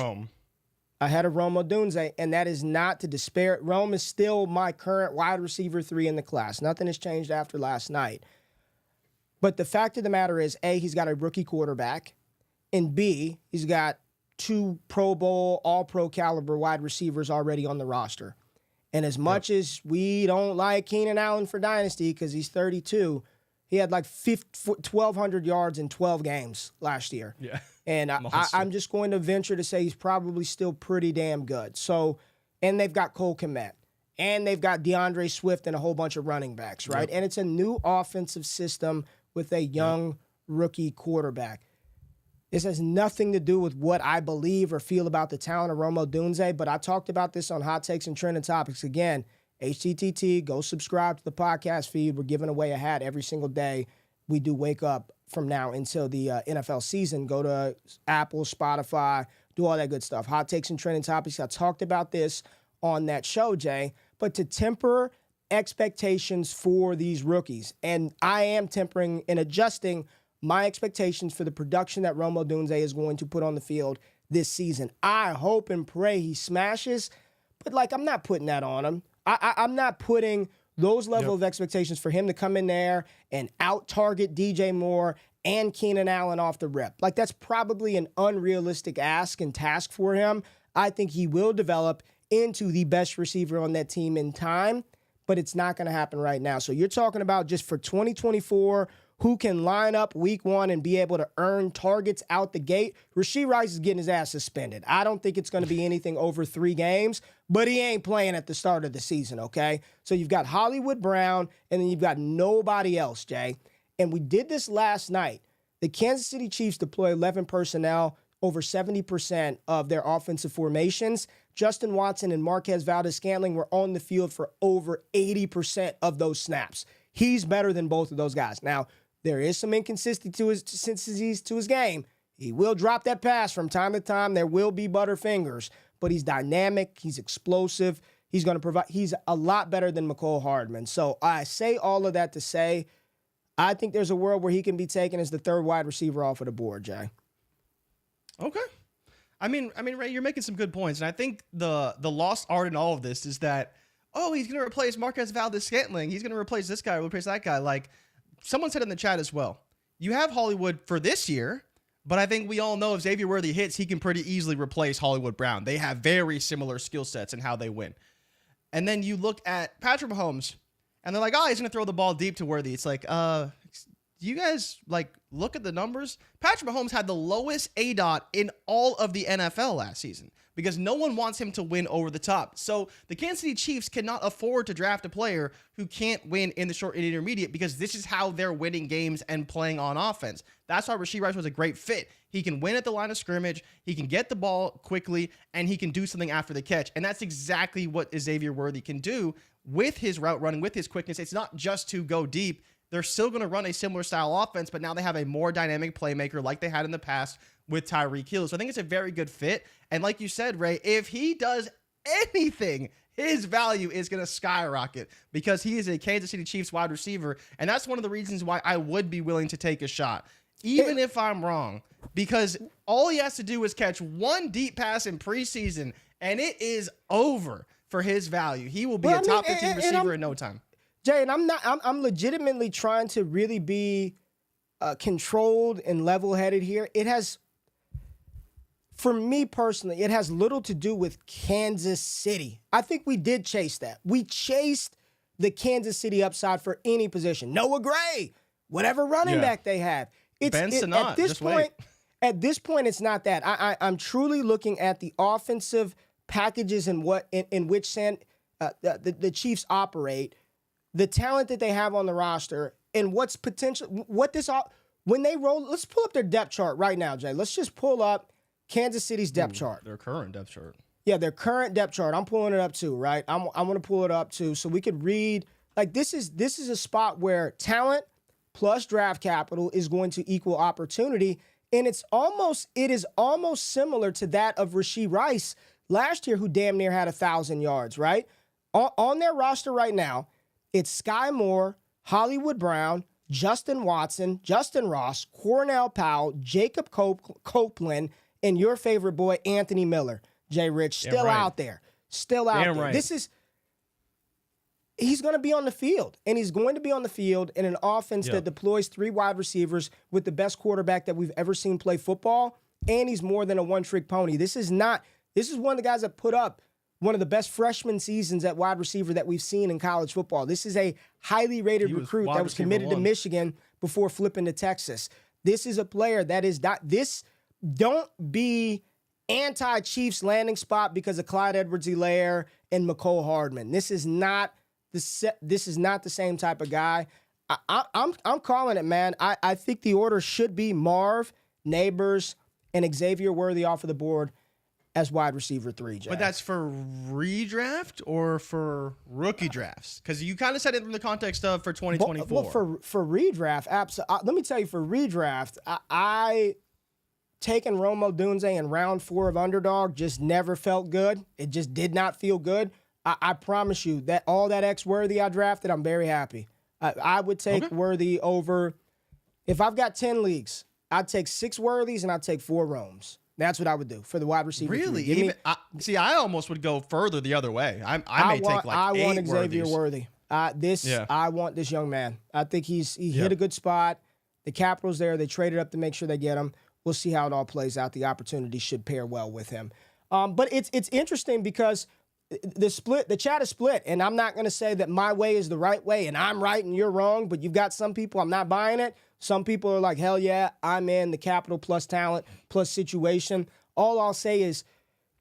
[SPEAKER 1] Ahead of Rome Odunze, and that is not to despair. Rome is still my current wide receiver 3 in the class. Nothing has changed after last night. But the fact of the matter is, A, he's got a rookie quarterback, and B, he's got 2 Pro Bowl, all-pro caliber wide receivers already on the roster. And as much as we don't like Keenan Allen for Dynasty because he's 32, he had like 1,200 yards in 12 games last year. Yeah. And I'm just going to venture to say he's probably still pretty damn good. So, and they've got Cole Kmet, and they've got DeAndre Swift and a whole bunch of running backs, right? Yep. And it's a new offensive system with a young rookie quarterback. This has nothing to do with what I believe or feel about the talent of Rome Odunze, but I talked about this on Hot Takes and Trending Topics. Again, HTTT, go subscribe to the podcast feed. We're giving away a hat every single day. We do wake up from now until the NFL season. Go to Apple, Spotify, do all that good stuff. Hot Takes and Trending Topics. I talked about this on that show, Jay. But to temper expectations for these rookies, and I am tempering and adjusting my expectations for the production that Rome Odunze is going to put on the field this season. I hope and pray he smashes, but I'm not putting that on him. I'm not putting those level of expectations for him to come in there and out-target DJ Moore and Keenan Allen off the rip. That's probably an unrealistic ask and task for him. I think he will develop into the best receiver on that team in time, but it's not going to happen right now. So you're talking about just for 2024, who can line up week one and be able to earn targets out the gate, Rashee Rice is getting his ass suspended. I don't think it's going to be anything over 3 games, but he ain't playing at the start of the season, okay? So you've got Hollywood Brown, and then you've got nobody else, Jay. And we did this last night. The Kansas City Chiefs deploy 11 personnel over 70% of their offensive formations. Justin Watson and Marquez Valdes-Scantling were on the field for over 80% of those snaps. He's better than both of those guys. Now, there is some inconsistencies to his game. He will drop that pass from time to time. There will be butterfingers, but he's dynamic. He's explosive. He's going to provide. He's a lot better than McCole Hardman. So I say all of that to say, I think there's a world where he can be taken as the 3rd wide receiver off of the board, Jay.
[SPEAKER 2] Okay. I mean, Ray, you're making some good points, and I think the lost art in all of this is that, oh, he's going to replace Marquez Valdes-Scantling. He's going to replace this guy, replace that guy. Like, someone said in the chat as well, you have Hollywood for this year, but I think we all know if Xavier Worthy hits, he can pretty easily replace Hollywood Brown. They have very similar skill sets in how they win. And then you look at Patrick Mahomes, and they're like, oh, he's going to throw the ball deep to Worthy. It's like, do you guys, like, look at the numbers? Patrick Mahomes had the lowest ADOT in all of the NFL last season because no one wants him to win over the top. So the Kansas City Chiefs cannot afford to draft a player who can't win in the short and intermediate because this is how they're winning games and playing on offense. That's why Rashee Rice was a great fit. He can win at the line of scrimmage, he can get the ball quickly, and he can do something after the catch. And that's exactly what Xavier Worthy can do with his route running, with his quickness. It's not just to go deep. They're still going to run a similar style offense, but now they have a more dynamic playmaker like they had in the past with Tyreek Hill. So I think it's a very good fit. And like you said, Ray, if he does anything, his value is going to skyrocket because he is a Kansas City Chiefs wide receiver. And that's one of the reasons why I would be willing to take a shot, even if I'm wrong, because all he has to do is catch one deep pass in preseason, and it is over for his value. He will be a top 15 receiver in no time.
[SPEAKER 1] Jay, and I'm legitimately trying to really be controlled and level-headed here. It has, for me personally, it has little to do with Kansas City. I think we did chase that. We chased the Kansas City upside for any position. Noah Gray, whatever running back they have. At this point, it's not that. I'm truly looking at the offensive packages and in which the Chiefs operate, the talent that they have on the roster, and what's potential. When they roll, let's pull up their depth chart right now, Jay. Let's just pull up Kansas City's depth chart.
[SPEAKER 2] Their current depth chart.
[SPEAKER 1] Yeah, their current depth chart. I'm pulling it up too, right? I'm going to pull it up too, so we could read. Like this is a spot where talent plus draft capital is going to equal opportunity, and it is almost similar to that of Rashee Rice last year, who damn near had 1,000 yards, right? On their roster right now, it's Sky Moore, Hollywood Brown, Justin Watson, Justin Ross, Cornell Powell, Jacob Copeland, and your favorite boy, Anthony Miller. JRich, still out there. Still out there.
[SPEAKER 2] Right.
[SPEAKER 1] He's going to be on the field, and he's going to be on the field in an offense that deploys 3 wide receivers with the best quarterback that we've ever seen play football, and he's more than a one-trick pony. This is one of the guys that put up one of the best freshman seasons at wide receiver that we've seen in college football. This is a highly rated recruit that was committed to Michigan before flipping to Texas. This is a player that is not this. Don't be anti-Chiefs landing spot because of Clyde Edwards-Helaire and McCole Hardman. This is not the same type of guy. I'm calling it, man. I think the order should be Marv, Neighbors, and Xavier Worthy off of the board as wide receiver 3, Jay.
[SPEAKER 2] But that's for redraft or for rookie drafts? Because you kind of said it in the context of for 2024.
[SPEAKER 1] Well, for redraft, absolutely. Let me tell you, for redraft, I taking Rome Odunze in round 4 of Underdog just never felt good. It just did not feel good. I promise you that all that Worthy I drafted, I'm very happy. I would take Worthy over. If I've got 10 leagues, I'd take 6 Worthys and I'd take 4 Romes. That's what I would do for the wide receiver.
[SPEAKER 2] Really? I almost would go further the other way. I want
[SPEAKER 1] Xavier Worthy. I want this young man. I think he hit a good spot. The capital's there. They traded up to make sure they get him. We'll see how it all plays out. The opportunity should pair well with him. But it's interesting because the chat is split, and I'm not going to say that my way is the right way and I'm right and you're wrong, but you've got some people, I'm not buying it. Some people are like, hell yeah, I'm in the capital plus talent plus situation. All I'll say is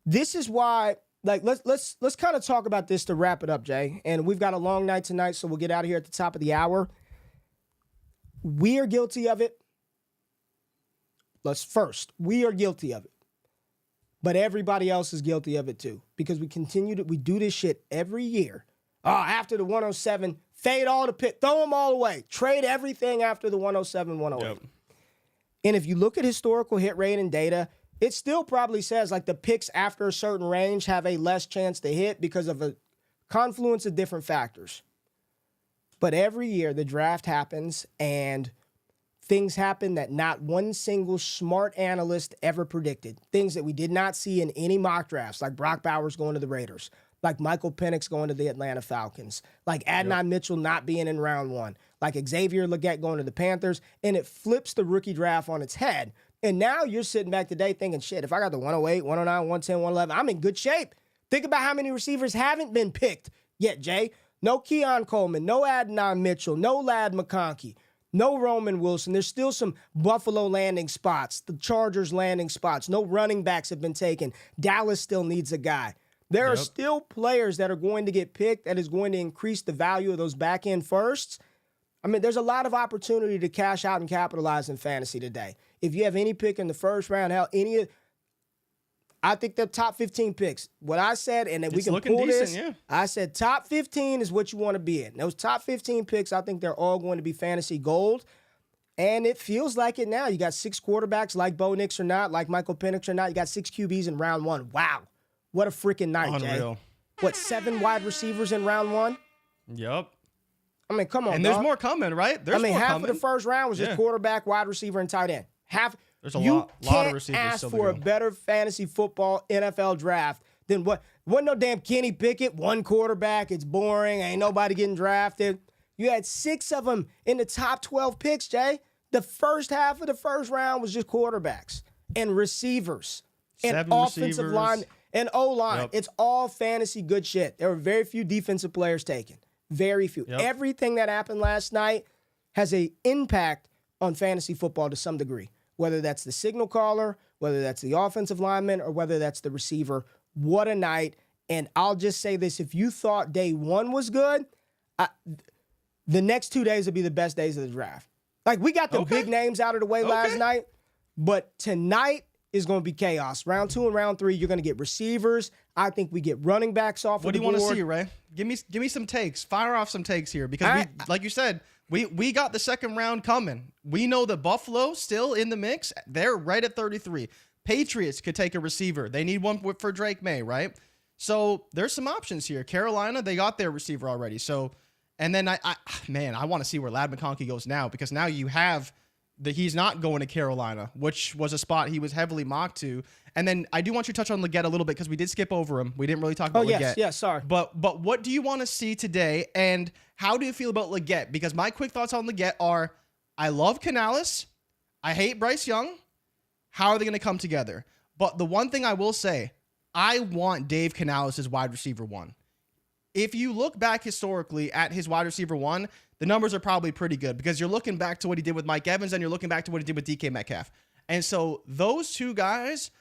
[SPEAKER 1] this is why, like, let's kind of talk about this to wrap it up, Jay. And we've got a long night tonight, so we'll get out of here at the top of the hour. We are guilty of it. We are guilty of it. But everybody else is guilty of it too, because we do this shit every year. After the 107, fade all the pick, throw them all away, trade everything after the 107, 108. Yep. And if you look at historical hit rate and data, it still probably says like the picks after a certain range have a less chance to hit because of a confluence of different factors. But every year the draft happens and things happen that not one single smart analyst ever predicted. Things that we did not see in any mock drafts, like Brock Bowers going to the Raiders, like Michael Penix going to the Atlanta Falcons, like Adnan Mitchell not being in round one, like Xavier Worthy going to the Panthers, and it flips the rookie draft on its head. And now you're sitting back today thinking, shit, if I got the 108, 109, 110, 111, I'm in good shape. Think about how many receivers haven't been picked yet, Jay. No Keon Coleman, no Adnan Mitchell, no Ladd McConkey. No Roman Wilson. There's still some Buffalo landing spots, the Chargers landing spots. No running backs have been taken. Dallas still needs a guy. There are still players that are going to get picked that is going to increase the value of those back-end firsts. I mean, there's a lot of opportunity to cash out and capitalize in fantasy today. If you have any pick in the first round, I think the top 15 picks. What I said, and that we can pull this, I said top 15 is what you want to be in. Those top 15 picks, I think they're all going to be fantasy gold. And it feels like it now. You got 6 quarterbacks like Bo Nix or not, like Michael Penix or not. You got 6 QBs in round 1. Wow. What a freaking night,
[SPEAKER 2] Unreal.
[SPEAKER 1] Jay. 7 wide receivers in round 1?
[SPEAKER 2] Yep.
[SPEAKER 1] I mean, come on,
[SPEAKER 2] and there's more coming, right?
[SPEAKER 1] Half of the first round was just quarterback, wide receiver, and tight end.
[SPEAKER 2] There's a lot of receivers. You can't ask
[SPEAKER 1] for a better fantasy football NFL draft than what? Wasn't no damn Kenny Pickett, one quarterback. It's boring. Ain't nobody getting drafted. You had 6 of them in the top 12 picks, Jay. The first half of the first round was just quarterbacks and receivers and offensive line and O-line. Yep. It's all fantasy good shit. There were very few defensive players taken. Very few. Yep. Everything that happened last night has an impact on fantasy football to some degree. Whether that's the signal caller, whether that's the offensive lineman, or whether that's the receiver. What a night. And I'll just say this. If you thought day 1 was good, the next 2 days will be the best days of the draft. Like, we got the big names out of the way last night, but tonight is going to be chaos. Round 2 and round 3, you're going to get receivers. I think we get running backs off
[SPEAKER 2] What
[SPEAKER 1] of the
[SPEAKER 2] do you
[SPEAKER 1] board.
[SPEAKER 2] want to see, Ray? Give me some takes. Fire off some takes here because like you said, we got the second round coming. We know that Buffalo still in the mix. They're right at 33. Patriots could take a receiver. They need one for Drake May, right? So there's some options here. Carolina, they got their receiver already. So, and then I want to see where Ladd McConkey goes now because now you have he's not going to Carolina, which was a spot he was heavily mocked to. And then I do want you to touch on Leggett a little bit because we did skip over him. We didn't really talk about Leggett.
[SPEAKER 1] Yes, sorry.
[SPEAKER 2] But what do you want to see today, and how do you feel about Leggett? Because my quick thoughts on Leggett are, I love Canales. I hate Bryce Young. How are they going to come together? But the one thing I will say, I want Dave Canales as wide receiver 1. If you look back historically at his wide receiver 1, the numbers are probably pretty good because you're looking back to what he did with Mike Evans and you're looking back to what he did with DK Metcalf. And so those two guys,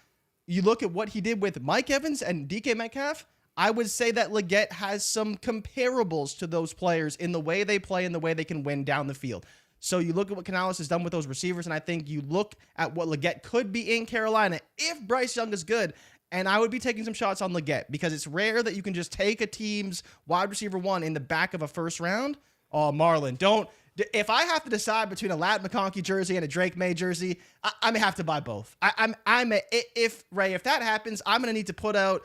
[SPEAKER 2] you look at what he did with Mike Evans and DK Metcalf, I would say that Leggett has some comparables to those players in the way they play and the way they can win down the field. So you look at what Canales has done with those receivers, and I think you look at what Leggett could be in Carolina if Bryce Young is good. And I would be taking some shots on Leggett because it's rare that you can just take a team's wide receiver 1 in the back of a first round. Oh, Marlon, don't. If I have to decide between a Ladd McConkey jersey and a Drake May jersey, I may have to buy both. If that happens, I'm gonna need to put out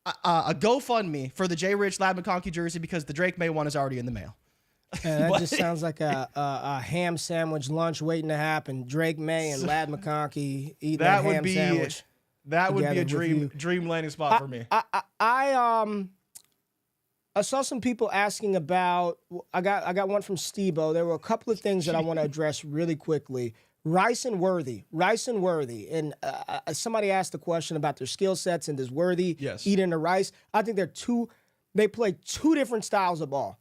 [SPEAKER 2] a GoFundMe for the JRich Ladd McConkey jersey because the Drake May one is already in the mail.
[SPEAKER 1] That just sounds like a ham sandwich lunch waiting to happen. Drake May and Ladd McConkey eating a ham sandwich.
[SPEAKER 2] That would be a dream landing spot for me.
[SPEAKER 1] I saw some people asking about. I got one from Stebo. There were a couple of things that I want to address really quickly. Rice and Worthy. And somebody asked the question about their skill sets and does Worthy eat into Rice? I think they play two different styles of ball.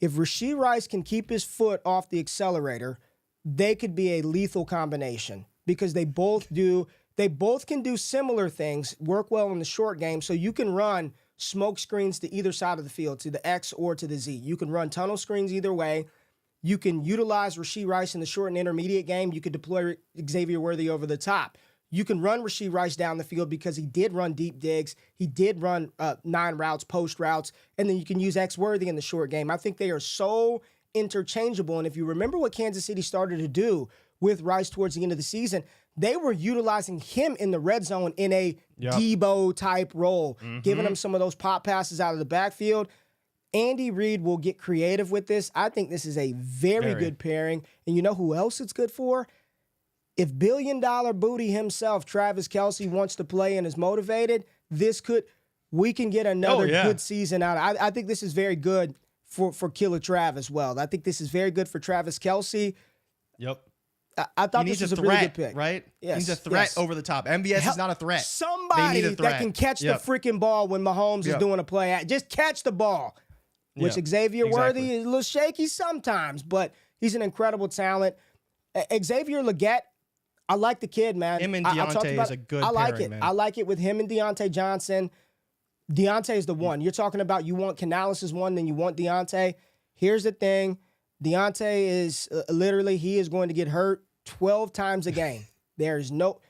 [SPEAKER 1] If Rashee Rice can keep his foot off the accelerator, they could be a lethal combination because they both can do similar things, work well in the short game, so you can run smoke screens to either side of the field, to the X or to the Z. You can run tunnel screens either way. You can utilize Rashee Rice in the short and intermediate game. You could deploy Xavier Worthy over the top. You can run Rashee Rice down the field because he did run deep digs. He did run 9 routes, post routes, and then you can use X Worthy in the short game. I think they are so interchangeable. And if you remember what Kansas City started to do with Rice towards the end of the season, they were utilizing him in the red zone in a Debo-type role, giving him some of those pop passes out of the backfield. Andy Reid will get creative with this. I think this is a very good pairing. And you know who else it's good for? If billion-dollar booty himself, Travis Kelce, wants to play and is motivated, we can get another good season out. I think this is very good for Killer Trav as well. I think this is very good for Travis Kelce.
[SPEAKER 2] Yep.
[SPEAKER 1] I thought this was a really good pick.
[SPEAKER 2] Right?
[SPEAKER 1] Yes.
[SPEAKER 2] He's a threat over the top. MVS is not a threat.
[SPEAKER 1] Somebody that can catch the freaking ball when Mahomes is doing a play. Just catch the ball. Which Xavier Worthy is a little shaky sometimes, but he's an incredible talent. Xavier Legette, I like the kid, man.
[SPEAKER 2] Him and Deontay is a good pairing, man.
[SPEAKER 1] I like it with him and Deontay Johnson. Deontay is the one. You're talking about you want Canales as one, then you want Deontay. Here's the thing. Deontay is literally, he is going to get hurt 12 times a game. There's no,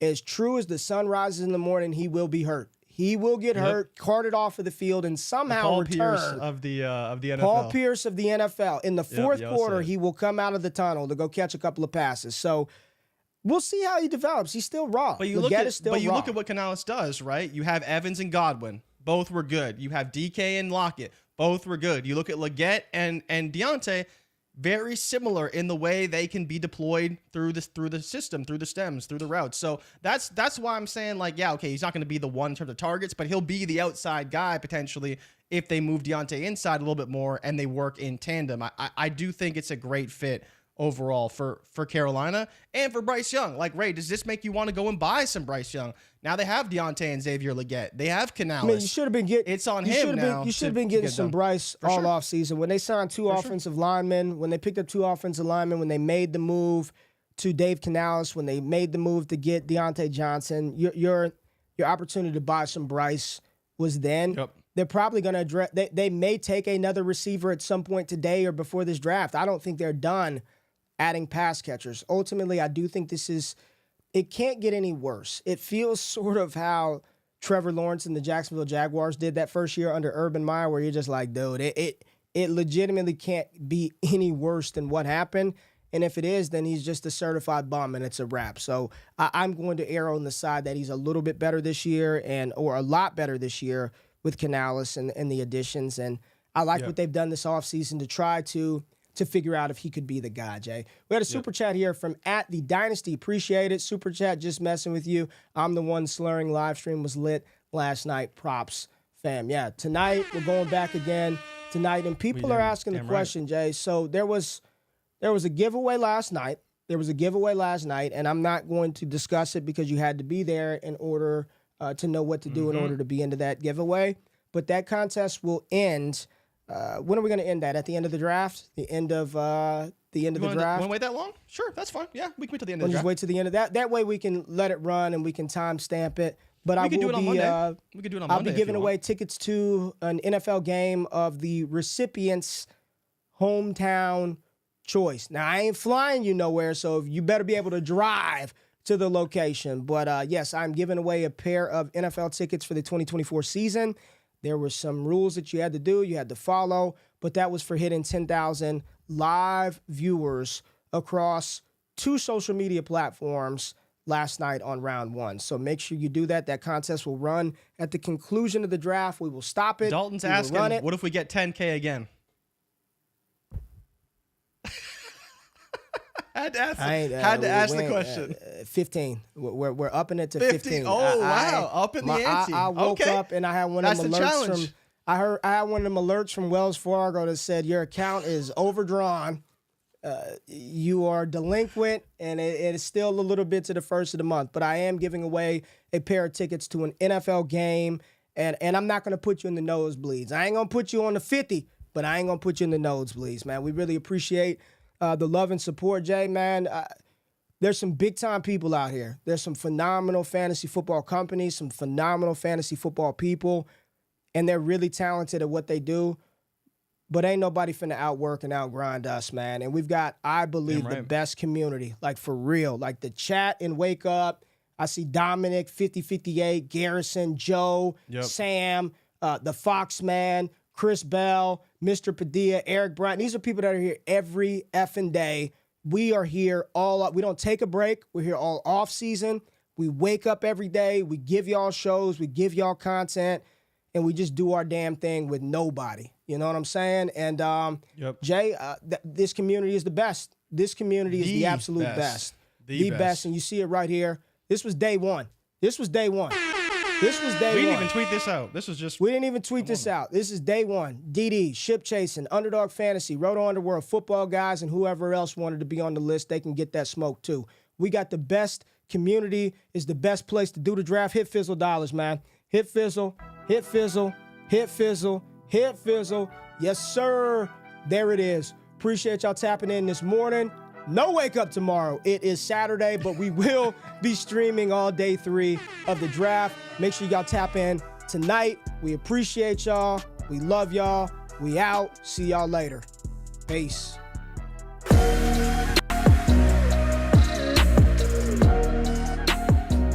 [SPEAKER 1] as true as the sun rises in the morning, he will be hurt. He will get hurt, carted off of the field, and somehow
[SPEAKER 2] Paul
[SPEAKER 1] return.
[SPEAKER 2] Pierce of the NFL.
[SPEAKER 1] Paul Pierce of the NFL. In the fourth quarter, he will come out of the tunnel to go catch a couple of passes. So we'll see how he develops. He's still raw.
[SPEAKER 2] But you look at what Canales does, right? You have Evans and Godwin. Both were good. You have DK and Lockett. Both were good. You look at Legette and Deontay, very similar in the way they can be deployed through the system, through the stems, through the routes. So that's why I'm saying, like, yeah, okay, he's not going to be the one in terms of targets, but he'll be the outside guy potentially if they move Deontay inside a little bit more and they work in tandem. I do think it's a great fit overall for Carolina and for Bryce Young. Like, Ray, does this make you want to go and buy some Bryce Young? Now they have Deontay and Xavier Legette. They have Canales.
[SPEAKER 1] I mean, you should have been getting.
[SPEAKER 2] It's on him now.
[SPEAKER 1] You should have been getting some Bryce all off season. When they signed two offensive linemen, when they picked up two offensive linemen, when they made the move to Dave Canales, when they made the move to get Deontay Johnson, your opportunity to buy some Bryce was then. Yep. They're probably going to address. They may take another receiver at some point today or before this draft. I don't think they're done adding pass catchers. Ultimately, I do think it can't get any worse. It feels sort of how Trevor Lawrence and the Jacksonville Jaguars did that first year under Urban Meyer, where you're just like, dude, it legitimately can't be any worse than what happened. And if it is, then he's just a certified bum and it's a wrap. So I'm going to err on the side that he's a little bit better this year or a lot better this year with Canales and the additions. And I like what they've done this offseason to try to figure out if he could be the guy, Jay. We had a super chat here from @the Dynasty. Appreciate it. Super chat, just messing with you. I'm the one slurring. Live stream was lit last night. Props, fam. Yeah, tonight we're going back again tonight. And people are asking the question, Jay. So there was a giveaway last night. And I'm not going to discuss it because you had to be there in order to know what to do in order to be into that giveaway. But that contest will end. When are we going to end that? At the end of the draft? The end of the draft?
[SPEAKER 2] Want to wait that long? Sure, that's fine. Yeah, we can wait till the end of the draft.
[SPEAKER 1] Just wait till the end of that. That way we can let it run and we can timestamp it. But
[SPEAKER 2] we can do it on Monday. We could do it on Monday.
[SPEAKER 1] I'll be giving away tickets to an NFL game of the recipient's hometown choice. Now, I ain't flying you nowhere, so you better be able to drive to the location. But yes, I'm giving away a pair of NFL tickets for the 2024 season. There were some rules that you had to do, you had to follow, but that was for hitting 10,000 live viewers across 2 social media platforms last night on round 1. So make sure you do that. That contest will run at the conclusion of the draft. We will stop it.
[SPEAKER 2] Dalton's asking, what if we get 10K again? Had to ask the question.
[SPEAKER 1] 15. We're upping it to 15.
[SPEAKER 2] Oh, wow. Up in the ante.
[SPEAKER 1] I woke up and I had one of them alerts from I had one of them alerts from Wells Fargo that said your account is overdrawn you are delinquent, and it is still a little bit to the first of the month. But I am giving away a pair of tickets to an NFL game, and I'm not going to put you in the nosebleeds. I ain't going to put you on the 50, but I ain't going to put you in the nosebleeds, man. We really appreciate the love and support, Jay, man. There's some big-time people out here. There's some phenomenal fantasy football companies, some phenomenal fantasy football people, and they're really talented at what they do. But ain't nobody finna outwork and outgrind us, man. And we've got, I believe, the best community, like for real. Like the chat and Wake Up. I see Dominic, 5058, Garrison, Joe, Sam, the Fox Man, Chris Bell, Mr. Padilla, Eric Bryant. These are people that are here every effing day. We are here all up. We don't take a break. We're here all off season. We wake up every day. We give y'all shows. We give y'all content. And we just do our damn thing with nobody. You know what I'm saying? And Jay, this community is the best. This community is the absolute best. The best. And you see it right here. This was day one. This was day one. We
[SPEAKER 2] didn't even tweet this out.
[SPEAKER 1] We didn't even tweet this out. This is day one. DD, Ship Chasing, Underdog Fantasy, Roto Underworld, Football Guys, and whoever else wanted to be on the list, they can get that smoke too. We got the best community. Is the best place to do the draft. Hit Fizzle dollars, man. Hit Fizzle. Hit Fizzle. Hit Fizzle. Hit Fizzle. Yes, sir. There it is. Appreciate y'all tapping in this morning. No wake up tomorrow. It is Saturday, but we will be streaming all day 3 of the draft. Make sure y'all tap in tonight. We appreciate y'all. We love y'all. We out. See y'all later. Peace.